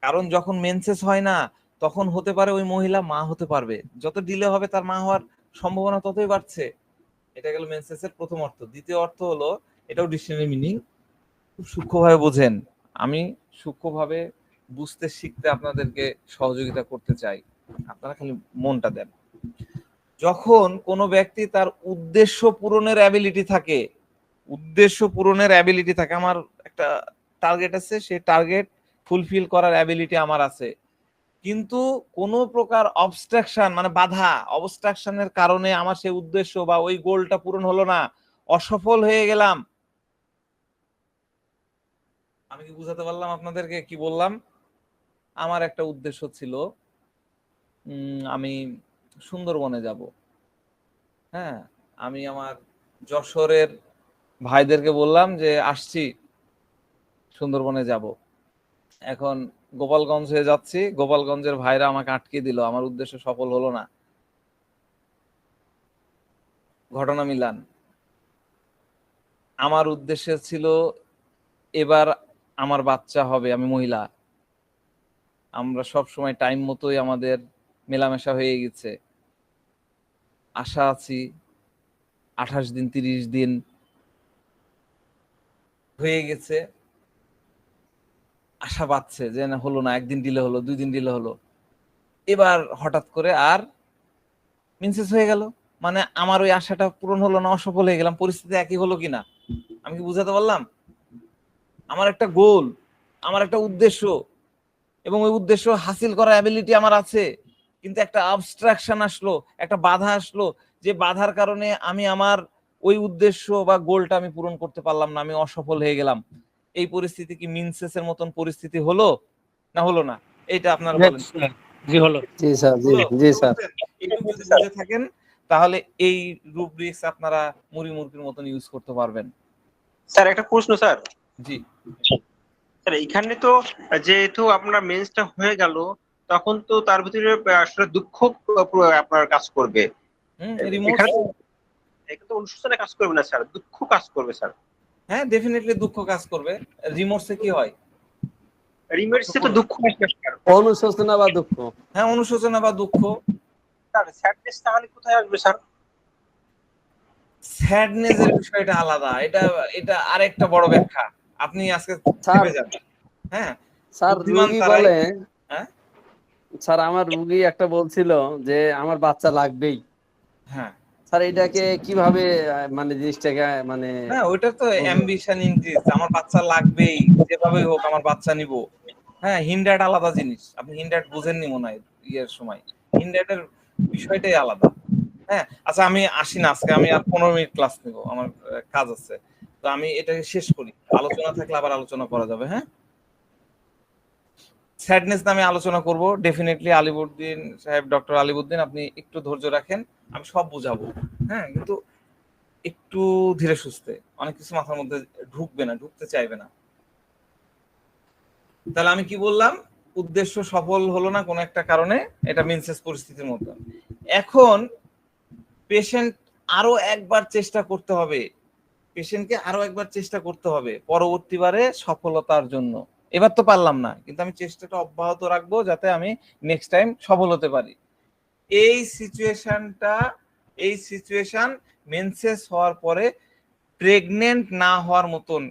কারণ যখন মেনসেস হয় না, তখন হতে পারে ওই মহিলা মা হতে পারবে, যত ডিলে হবে তার মা হওয়ার সম্ভাবনা ততই বাড়ছে। এটা গেল মেনসেসের প্রথম অর্থ। দ্বিতীয় অর্থ হলো, এটাও ডিকশনারি মিনিং, খুব সূক্ষ্মভাবে বোঝেন। আমি সূক্ষ্মভাবে বুঝতে শিখতে আপনাদেরকে সহযোগিতা করতে চাই, আপনারা খালি মনটা দেন। যখন কোনো ব্যক্তি তার উদ্দেশ্য পূরণের অ্যাবিলিটি থাকে, আমার একটা টার্গেট আছে, সেই টার্গেট ফুলফিল করার অ্যাবিলিটি আমার আছে, কিন্তু কোনো প্রকার অবস্ট্রাকশন মানে বাধা, অবস্ট্রাকশনের কারণে আমার সেই উদ্দেশ্য বা ওই গোলটা পূরণ হলো না, অসফল হয়ে গেলাম। আমি কি বুঝাতে পারলাম আপনাদেরকে? কি বললাম? আমার একটা উদ্দেশ্য ছিল আমি সুন্দরবনে যাব। হ্যাঁ, আমি আমার যশোরের ভাইদেরকে বললাম যে আসছি, সুন্দরবনে যাব। এখন গোপালগঞ্জ হয়ে যাচ্ছি, গোপালগঞ্জের ভাইরা আমাকে আটকে দিল, আমার উদ্দেশ্য সফল হলো না। ঘটনা মিলান। আমার উদ্দেশ্য ছিল এবার আমার বাচ্চা হবে, আমি মহিলা, আমরা সব সময় টাইম মতোই আমাদের মেলামেশা হয়ে গেছে, আশা আছি 28 দিন 30 দিন হয়ে গেছে, আশা পাচ্ছে যে না হলো না, একদিন দিলে হলো, 2 দিন দিলে হলো, এবার হঠাৎ করে আর মিনসেস হয়ে গেল, মানে আমার ওই আশাটা পূরণ হলো না, অসফল হয়ে গেলাম। পরিস্থিতি একই হলো কিনা আমি কি বুঝাতে পারলাম? আমার একটা গোল, আমার একটা উদ্দেশ্য, এবং ওই উদ্দেশ্য হাসিল করার অ্যাবিলিটি আমার আছে, কিন্তু একটা অবস্ট্রাকশন আসলো, একটা বাধা আসলো, যে বাধার কারণে আমি আমার ওই উদ্দেশ্য বা গোলটা আমি পূরণ করতে পারলাম না, আমি অসফল হয়ে গেলাম। এই পরিস্থিতি কি মিনসেসের মতন পরিস্থিতি হলো না হলো না? এটা আপনারা বলেন।
জি হলো।
জি স্যার, জি
হলো?
জি
বুঝতে
স্যার।
পারছেন? একটু যদি বুঝে থাকেন তাহলে এই রুব্রিক্স আপনারা মুড়ি মুরগির মতন ইউজ করতে পারবেন।
স্যার একটা প্রশ্ন স্যার।
জি
স্যার এখানে তো যেহেতু আপনার মেন্সটা হয়ে গেল, তখন তো তার ভিতরে আসলে দুঃখ আপনার কাজ করবে।
রিমোর্স।
এখানে তো অনুশোচনা কাজ করবে না স্যার, দুঃখ কাজ করবে স্যার।
হ্যাঁ, ডেফিনেটলি দুঃখ কাজ করবে। রিমোর্সে কি হয়?
রিমেডিসে তো দুঃখ আসবে স্যার।
অনুশোচনা বা দুঃখ।
হ্যাঁ, অনুশোচনা বা দুঃখ।
স্যার স্যাডনেস তাহলে কোথায় আসবে স্যার?
স্যাডনেসের বিষয়টা আলাদা, এটা এটা আরেকটা বড় ব্যাখ্যা, আপনি আজকে
স্যার,
ভেবে যান। হ্যাঁ,
স্যার
বুদ্ধিমান
রুগী
তারাই।
বলে,
হ্যাঁ
স্যার আমার রুগী একটা বলছিল যে আমার বাচ্চা লাগবেই।
হ্যাঁ
স্যার এটাকে কিভাবে মানে জিনিসটাকে মানে
হ্যাঁ, ওইটা তো
বুঝবো?
অ্যাম্বিশন ইনক্রিজ, আমার বাচ্চা লাগবেই, যেভাবেই হোক আমার বাচ্চা নিব। হ্যাঁ, হিন্ড্যাট আলাদা জিনিস, আপনি হিন্ড্যাট বুঝেননি মনে হয় ইয়ের সময়, হিন্ড্যাটের বিষয়টাই আলাদা। হ্যাঁ, আচ্ছা আমি আসি না, আজকে আমি আর 15 মিনিট ক্লাস নিব, আমার কাজ আছে, তো আমি এটাকে শেষ করি, আলোচনা থাকলে আবার আলোচনা করা যাবে। হ্যাঁ, স্যাডনেস নামে আলোচনা করব ডেফিনেটলি। আলিবুদ্দিন সাহেব, ডক্টর আলিবুদ্দিন, আপনি একটু ধৈর্য রাখেন, আমি সব বুঝাবো। হ্যাঁ, কিন্তু একটু ধীরে সুস্থে, অনেক কিছু মাথার মধ্যে ঢুকবে না, ঢুকতে চাইবে না। তাহলে আমি কি বললাম? উদ্দেশ্য সফল হলো না কোনো একটা কারণে, এটা মিনসেস পরিস্থিতির মতো। এখন পেশেন্ট আরো একবার চেষ্টা করতে হবে, পেশেন্টকে আরো একবার চেষ্টা করতে হবে পরবর্তীবারে সফলতার জন্য। এবার তো পারলাম না, কিন্তু আমি চেষ্টাটা অব্যাহত রাখবো যাতে আমি নেক্সট টাইম সফল হতে পারি। এই সিচুয়েশন মেনসেস হওয়ার পরে প্রেগনেন্ট না হওয়ার মতন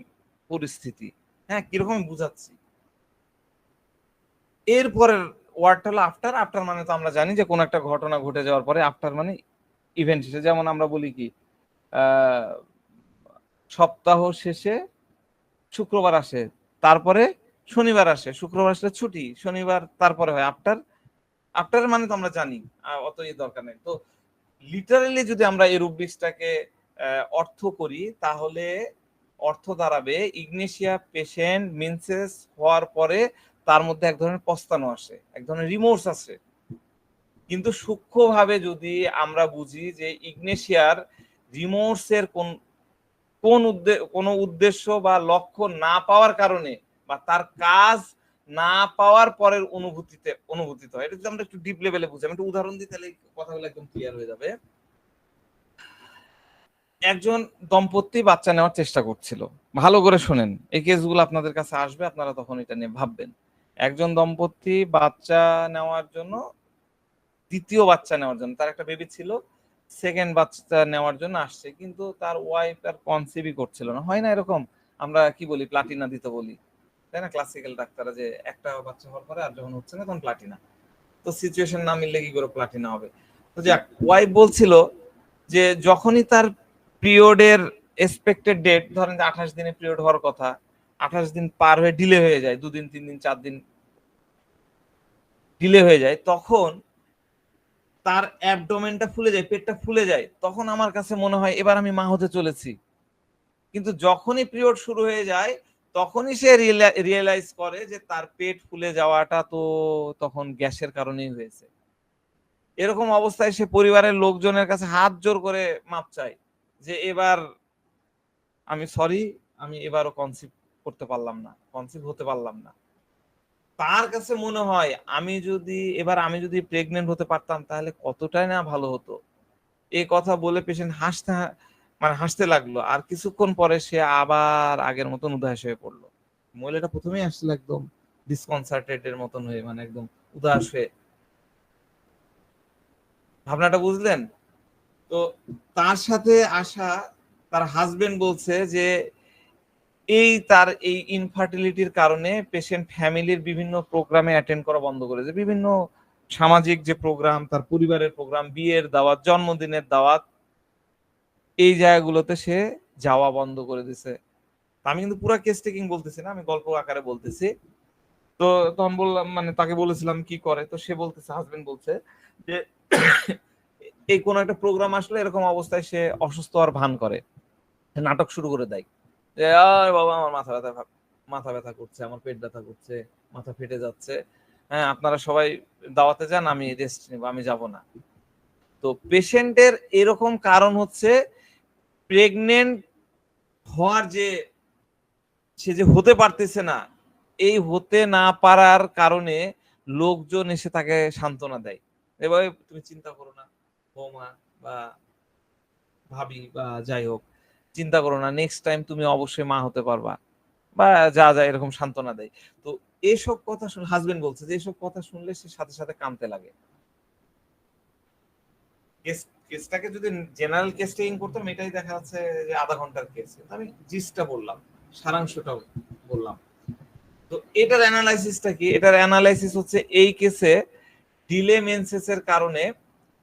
পরিস্থিতি। হ্যাঁ, কিরকম বুঝাচ্ছি। এরপরের ওয়ার্ডটা হলো আফটার। আফটার মানে তো আমরা জানি যে কোন একটা ঘটনা ঘটে যাওয়ার পরে আফটার মানে ইভেন্ট শেষে, যেমন আমরা বলি কি সপ্তাহ শেষে শুক্রবার আসে, তারপরে শনিবার আসে, শুক্রবার আসলে ছুটি, শনিবার তারপরে হয় আফটার। আফটার মানে তো আমরা জানি, অত দরকার নেই। তো লিটারালি যদি আমরা এই রুব্রিক্সটাকে অর্থ করি, তাহলে অর্থ দাঁড়াবে ইগনেশিয়া পেশেন্ট মিনসেস হওয়ার পরে তার মধ্যে এক ধরনের পস্তানো আসে, এক ধরনের রিমোর্স আসে। কিন্তু সূক্ষ্মভাবে যদি আমরা বুঝি যে ইগনেশিয়ার রিমোর্সের কোনো উদ্দেশ্য বা লক্ষ্য না পাওয়ার কারণে বা তার কাজ না পাওয়ার পরের অনুভূতিতে হয়। এটা যদি আমরা একটু ডিপ লেভেলে বুঝি, আমি একটু উদাহরণ দিই, তাহলে কথাগুলো একদম ক্লিয়ার হয়ে যাবে। একজন দম্পতি বাচ্চা নেওয়ার চেষ্টা করছিল, ভালো করে শুনেন, এই কেসগুলো আপনাদের কাছে আসবে, আপনারা তখন এটা নিয়ে ভাববেন। একজন দম্পতি বাচ্চা নেওয়ার জন্য, দ্বিতীয় বাচ্চা নেওয়ার জন্য, তার একটা বেবি ছিল, সেকেন্ড বাচ্চা নেওয়ার জন্য আসছে, কিন্তু তার ওয়াইফ আর কনসিভই করছিল না। হয় না এরকম? আমরা কি বলি, প্লাটিনা দিতে বলি, তাই না? ক্লাসিক্যাল ডাক্তাররা যে একটা বাচ্চা হওয়ার পরে আর যখন হচ্ছে না তখন প্লাটিনা। তো সিচুয়েশন না মিললে কি করে প্লাটিনা হবে? তো যাক, ওয়াইফ বলছিল যে যখনই তার পিরিয়ডের এক্সপেক্টেড ডেট, ধরেন যে 28 দিনে পিরিয়ড হওয়ার কথা, 28 দিন পার হয়ে ডিলে হয়ে যায়, 2 দিন 3 দিন 4 দিন ডিলে হয়ে যায়, তখন তার অ্যাবডোমেনটা ফুলে যায়, পেটটা ফুলে যায়। তখন আমার কাছে মনে হয় এবার আমি মা হতে চলেছি। কিন্তু যখনই পিরিয়ড শুরু হয়ে যায় তখনই সে রিয়েলাইজ করে যে তার পেট ফুলে যাওয়াটা তো তখন গ্যাসের কারণেই হয়েছে। এরকম অবস্থায় সে পরিবারের লোকজনের কাছে হাত জোর করে মাপ চায় যে এবার আমি সরি, আমি এবারও কনসিভ করতে পারলাম না, কনসিভ হতে পারলাম না। তার কাছে মনে হয় আমি যদি প্রেগনেন্ট হতে পারতাম তাহলে কতটাই না ভালো হতো। এই কথা বলে পেশেন্ট হাসতে লাগলো। আর কিছুক্ষণ পরে সে আবার আগের মতন উদাস হয়ে পড়লো। মহিলাটা প্রথমেই আসছিল একদম ডিসকনসার্টেড এর মতন হয়ে, মানে একদম উদাস হয়ে। ভাবনাটা বুঝলেন? তো তার সাথে আসা তার হাজবেন্ড বলছে যে তার এই ইনফার্টিলিটির কারণে পেশেন্ট ফ্যামিলির বিভিন্ন প্রোগ্রামে অ্যাটেন্ড করা বন্ধ করেছে। বিভিন্ন সামাজিক যে প্রোগ্রাম, তার পরিবারের প্রোগ্রাম, বিয়ের দাওয়াত, জন্মদিনের দাওয়াত, এই জায়গাগুলোতে সে যাওয়া বন্ধ করে দিছে। আমি কিন্তু পুরো কেস টেকিং বলতেছি না, আমি গল্প আকারে বলতেছি। তো তখন বললাম, মানে তাকে বলেছিলাম কি করে, তো সে বলতেছে, হাজবেন্ড বলছে যে এই কোন একটা প্রোগ্রাম আসলে এরকম অবস্থায় সে অসুস্থ হওয়ার ভান করে, নাটক শুরু করে দেয় যে আরে বাবা আমার মাথা ব্যথা করছে, আমার পেট ব্যথা করছে, মাথা ফেটে যাচ্ছে, হ্যাঁ আপনারা সবাই দাওয়াতে যান, আমি রেস্ট নেব, আমি যাব না। তো পেশেন্টের এরকম কারণ হচ্ছে প্রেগনেন্ট হওয়ার সে যে হতে পারতেছে না, এই হতে না পারার কারণে লোকজন এসে তাকে সান্ত্বনা দেয়, এভাবে তুমি চিন্তা করো না বৌমা বা ভাবি বা যাই হোক, চিন্তা করো না, নেক্সট টাইম তুমি অবশ্যই মা হতে পারবা, বা যা যা এরকম সান্ত্বনা দেয়। তো এইসব কথা শুনে হাজবেন্ড বলছে যে এইসব কথা শুনলে সে সাথে সাথে কাঁদতে লাগে। কেসটাকে যদি জেনারেল কেস টেকিং করতাম, এটাই দেখা যাচ্ছে যে আধা ঘন্টার কেস, কিন্তু আমি জিসটা বললাম, সারাংশটা বললাম। তো এটার অ্যানালাইসিসটা কি? এটার অ্যানালাইসিস হচ্ছে এই কেসে ডিলে মেন্সেসের কারণে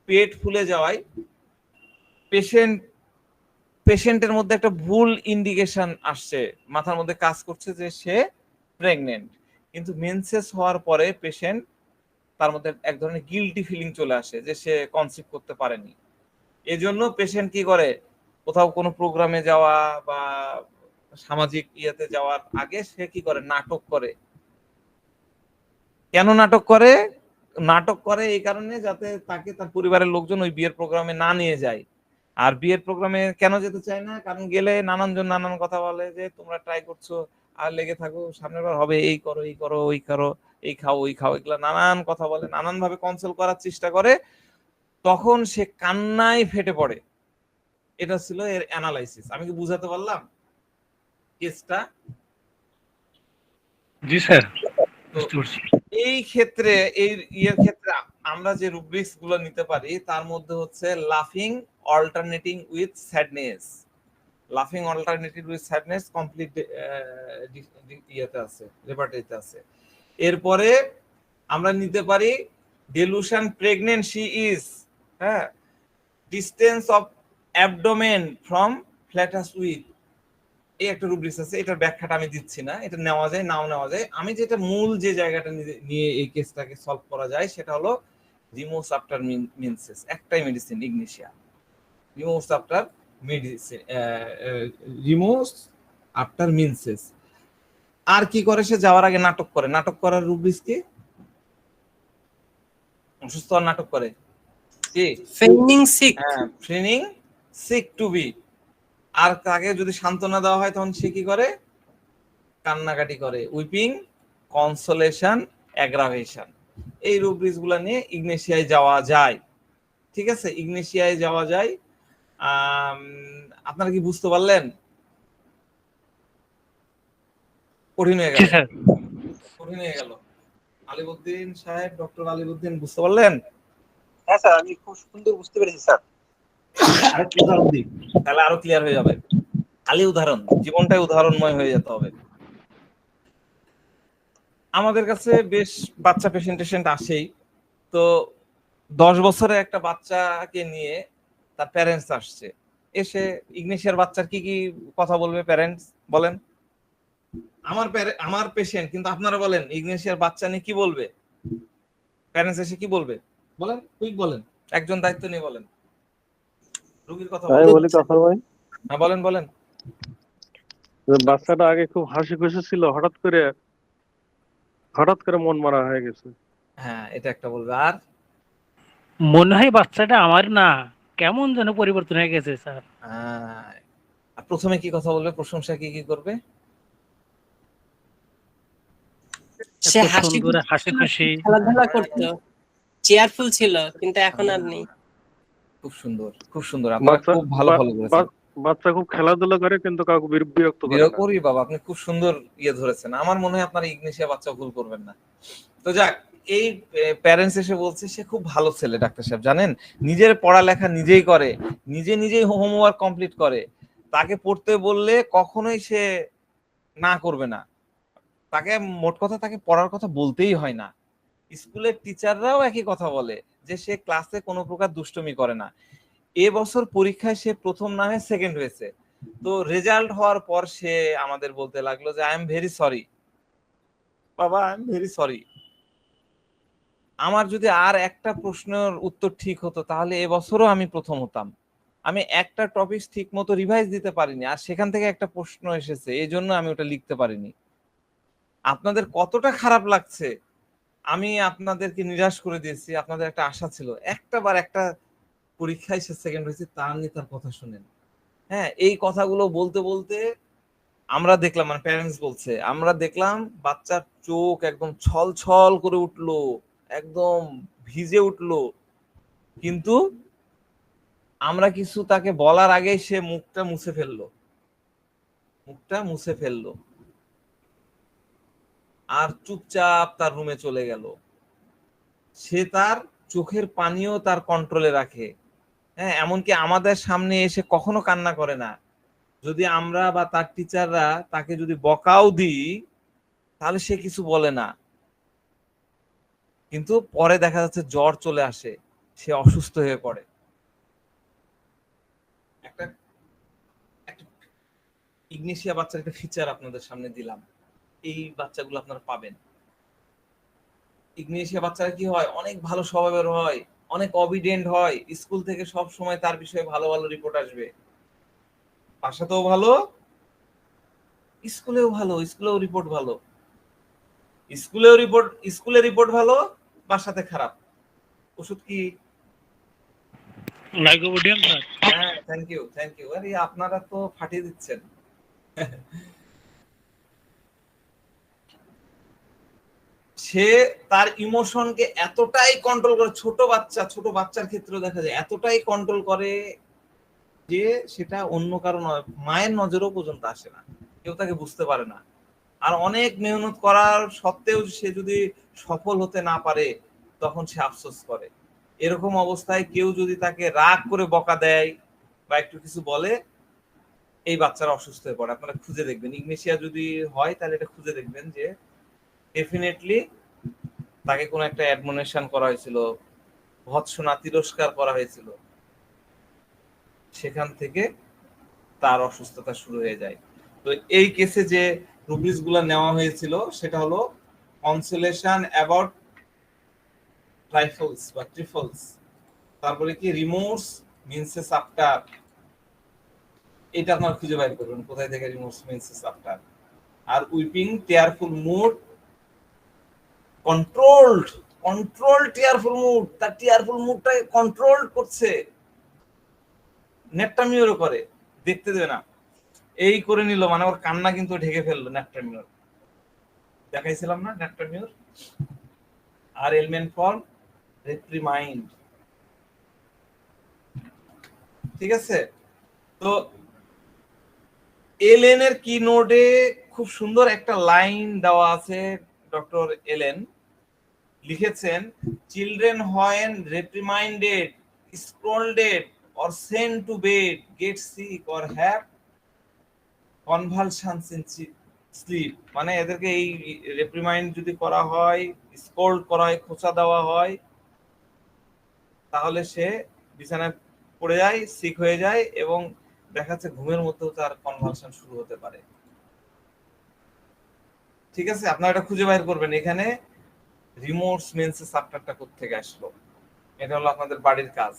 পেট ফুলে যাওয়ায় পেশেন্টের মধ্যে একটা ভুল ইন্ডিকেশন আসছে, মাথার মধ্যে কাজ করছে যে সে প্রেগনেন্ট, কিন্তু মেন্সেস হওয়ার পরে পেশেন্ট তার মধ্যে এক ধরনের গিল্টি ফিলিং চলে আসে যে সে কনসিভ করতে পারেনি। এজন্য পেশেন্ট কি করে, কোথাও কোনো প্রোগ্রামে যাওয়া বা সামাজিক ইয়েতে যাওয়ার আগে সে কি করে, নাটক করে। কেন নাটক করে? নাটক করে এই কারণে যাতে তাকে তার পরিবারের লোকজন ওই বিয়ের প্রোগ্রামে না নিয়ে যায়। আর বিয়ের প্রোগ্রামে কেন যেতে চায় না? কারণ গেলে নানানজন নানান কথা বলে যে তোমরা ট্রাই করছো আর লেগে থাকো, সামনের বার হবে, এই করো এই করো ওই করো, এই খাও ওই খাও, এগুলা নানান কথা বলে, নানান ভাবে কনসোল করার চেষ্টা করে। তখন সে কান্নায় ফেটে পড়ে। এটা ছিল এর অ্যানালাইসিস। আমি কি বুঝাতে পারলাম কেসটা?
জি স্যার,
তো
বুঝতে পারছি।
এই ক্ষেত্রে ইয়ের ক্ষেত্রে আমরা যে রুব্রিক্স গুলো নিতে পারি তার মধ্যে হচ্ছে লাফিং অল্টারনেটিং উইথ স্যাডনেস। লাফিং অল্টারনেটিভ উইথ স্যাডনেস কমপ্লিট ইয়েতে আছে, রেপার্টরিতে আছে। এরপরে আমরা নিতে পারি ডেলুশন প্রেগনেন্ট শি ইজ, হ্যাঁ, distension of abdomen from flatus with, এই একটা রুব্রিক্স আছে। এটার ব্যাখ্যাটা আমি দিচ্ছি না, এটা নেওয়া যায় নাও নেওয়া যায়। আমি যেটা মূল যে জায়গাটা নিয়ে এই কেসটাকে সলভ করা যায় সেটা হলো রিমোভস আফটার মেন্সেস। একটাই medicine, ignatia, remorse after medicine, remorse after menses. আর কি করে সে যাওয়ার আগে নাটক করে। নাটক করার রুব্রিক্স কি? অসুস্থ আর নাটক করে কি?
ফেইনিং সিক।
হ্যাঁ, ফেইনিং সিক টু বি। আর তাকে যদি সান্ত্বনা দেওয়া হয় তখন সে কি করে? কান্নাকাটি করে। Weeping, consolation, aggravation. এই রুব্রিক্স গুলা নিয়ে ইগনেশিয়ায় যাওয়া যায়। ঠিক আছে, ইগনেশিয়ায় যাওয়া যায়। আপনারা কি বুঝতে পারলেন? কঠিন হয়ে
জি
গেল,
স্যার।
কঠিন হয়ে গেল। আলিবুদ্দিন সাহেব, ডক্টর আলিবুদ্দিন বুঝতে পারলেন?
হ্যাঁ স্যার, আমি খুব সুন্দর বুঝতে পেরেছি স্যার।
আরেকটা উদাহরণ দিই, তাহলে আরো ক্লিয়ার হয়ে যাবে। খালি উদাহরণ, জীবনটাই উদাহরণময় হয়ে যেতে হবে। আমাদের কাছে বেশ বাচ্চা পেশেন্ট আসেই, তো 10 বছরের একটা বাচ্চাকে নিয়ে তার প্যারেন্টস আসছে, এসে ইগনিশিয়ার বাচ্চার কি কি কথা বলবে প্যারেন্টস বলেন? আমার পেশেন্ট, কিন্তু আপনারা বলেন ইগনিশিয়ার বাচ্চা নিয়ে কি বলবে প্যারেন্টস এসে, কি বলবে বলেন, কুইক বলেন, একজন দায়িত্ব নিয়ে বলেন, রোগীর কথা
আমি
বলেন।
বলি কাফার ভাই,
হ্যাঁ বলেন বলেন।
যে বাচ্চাটা আগে খুব হাসি খুশি ছিল, হঠাৎ করে মন মারা হয়ে গেছে।
হ্যাঁ, এটা একটা বলবে। আর
মনে হয় বাচ্চাটা আমার না, কেমন যেন পরিবর্তন হয়ে গেছে স্যার।
আর প্রথমে কি কথা বলবে, প্রশংসা কি কি করবে?
সে
এত
হাসি
সুন্দর হাসি খুশি।
খেলাধুলা করতো, চেয়ারফুল ছিল, কিন্তু এখন আর নেই।
খুব সুন্দর, খুব সুন্দর, আপনারা
বাচ্চা
খুব ভালো ফলো করেছেন।
বাচ্চা খুব খেলাধুলা করে কিন্তু কাউকে বিরক্ত করে না।
করি বাবা, আপনি খুব সুন্দর ধরেছেন। আমার মনে হয় আপনারা ইগনিশিয়া বাচ্চা ভুল করবেন না। তো যাক, এই প্যারেন্টস এসে বলছে সে খুব ভালো ছেলে ডাক্তার সাহেব, জানেন নিজের পড়ালেখা নিজেই করে, নিজেই হোমওয়ার্ক কমপ্লিট করে, তাকে পড়তে বললে কখনোই সে না করবে না, তাকে মোট কথা তাকে পড়ার কথা বলতেই হয় না। স্কুলের টিচাররাও একই কথা বলে যে সে ক্লাসে কোনো প্রকার দুষ্টুমি করে না। এবছর পরীক্ষায় সে প্রথম না হয়ে সেকেন্ড হয়েছে। তো রেজাল্ট হওয়ার পর সে আমাদের বলতে লাগলো যে আই এম ভেরি সরি বাবা, আই এম ভেরি সরি। আমার যদি আর একটা প্রশ্নের উত্তর ঠিক হতো তাহলে এবছরও আমি প্রথম হতাম। আমি একটা টপিক ঠিক মতো রিভাইজ দিতে পারিনি, আর সেখান থেকে একটা প্রশ্ন এসেছে, এই জন্য আমি ওটা লিখতে পারিনি। আপনাদের কতটা খারাপ লাগছে, আমি আপনাদেরকে নিরাশ করে দিয়েছি, আপনাদের একটা আশা ছিল, একটা পরীক্ষায় সে সেকেন্ড হয়েছে, তার নিয়ে তার কথা শুনেন। হ্যাঁ, এই কথাগুলো বলতে বলতে আমরা দেখলাম, মানে প্যারেন্টস বলছে, আমরা দেখলাম বাচ্চার চোখ একদম ছল ছল করে উঠলো, একদম ভিজে উঠলো, কিন্তু আমরা কিছু তাকে বলার আগে সে মুখটা মুছে ফেললো আর চুপচাপ তার রুমে চলে গেল। সে তার চোখের পানিও তার কন্ট্রোলে রাখে। হ্যাঁ, এমনকি আমাদের সামনে এসে কখনো কান্না করে না। যদি আমরা বা তার টিচাররা তাকে যদি বকাও দিই তাহলে সে কিছু বলে না, কিন্তু পরে দেখা যাচ্ছে জ্বর চলে আসে, সে অসুস্থ হয়ে পড়ে। একটা ইগনিশিয়া বাচ্চার একটা ফিচার আপনাদের সামনে দিলাম, এই বাচ্চাগুলো আপনারা পাবেন। ইগনিশিয়া বাচ্চারা কি হয়, অনেক ভালো স্বভাবের হয়, অনেক অবিডেন্ট হয়, স্কুল থেকে সব সময় তার বিষয়ে ভালো ভালো রিপোর্ট আসবে, বাসাতেও ভালো, স্কুলেও রিপোর্ট ভালো, স্কুলে রিপোর্ট ভালো, বাসাতে খারাপ। ওষুধ কি?
Lycopodium sir.
হ্যাঁ, থ্যাংক ইউ। আরে আপনারা তো ফাটিয়ে দিচ্ছেন। সে তার ইমোশনকে এতটাই কন্ট্রোল করে, ছোট বাচ্চার ক্ষেত্রেও দেখা যায় এতটাই কন্ট্রোল করে যে সেটা অন্য কারো মায়ের নজরেও পর্যন্ত আসে না, কেউ তাকে বুঝতে পারে না। আর অনেক মেহনত করার সত্ত্বেও সে যদি সফল হতে না পারে তখন সে আফসোস করে। এরকম অবস্থায় কেউ যদি তাকে রাগ করে বকা দেয় বা একটু কিছু বলে, এই বাচ্চারা অসুস্থ হয়ে পড়ে। আপনারা খুঁজে দেখবেন, ইগনিশিয়া যদি হয় তাহলে এটা খুঁজে দেখবেন যে ডেফিনেটলি তাকে কোনো একটা অ্যাডমনিশন করা হয়েছিল, ভৎসনা তিরস্কার করা হয়েছিল, সেখান থেকে তার অসুস্থতা শুরু হয়ে যায়। তো এই কেসে যে রুব্রিক্স গুলো নেওয়া হয়েছিল সেটা হলো কনসোলেশন অ্যাবাউট ট্রাইফলস বা ট্রিফলস, তারপরে কি রিমোর্স মিনসেস আফটার, এটা আপনারা খুঁজে বাইর করবেন কোথায় থেকে রিমোর্স মিনসেস আফটার। আর উইপিং, টিয়ারফুল মুড, কন্ট্রোলড টিয়ারফুল মুড, তার টিয়ারফুল মুডটাকে কন্ট্রোল করছে, নেপটামিওরও করে, দেখতে দেবে না, এই করে নিল, মানে ওর কান্না কিন্তু ঢেকে ফেললো নেপটামিওর, দেখাইছিলাম না নেপটামিওর। আর এলিমেন্ট ফর্ম রেপ্রিমাইন্ড, ঠিক আছে। তো এলেন এর কি নোডে খুব সুন্দর একটা লাইন দেওয়া আছে, ডক্টর এলেন লিখেছেন, children when reprimanded, scolded or sent to bed, get sick or have convulsions in sleep, মানে এদেরকে এই রেপ্রিমাইন্ড যদি করা হয়, স্কোল্ড করা হয়, খোঁচা দেওয়া হয়, তাহলে সে বিছানায় পড়ে যায়, সিক হয়ে যায় এবং দেখা যাচ্ছে ঘুমের মধ্যেও তার কনভালশন শুরু হতে পারে। ঠিক আছে, আপনারা এটা খুঁজে বাইর করবেন এখানে রিমোর্স মেন্সেস আফটারটা কোথা থেকে আসলো। এটা হলো আপনাদের বাড়ির কাজ।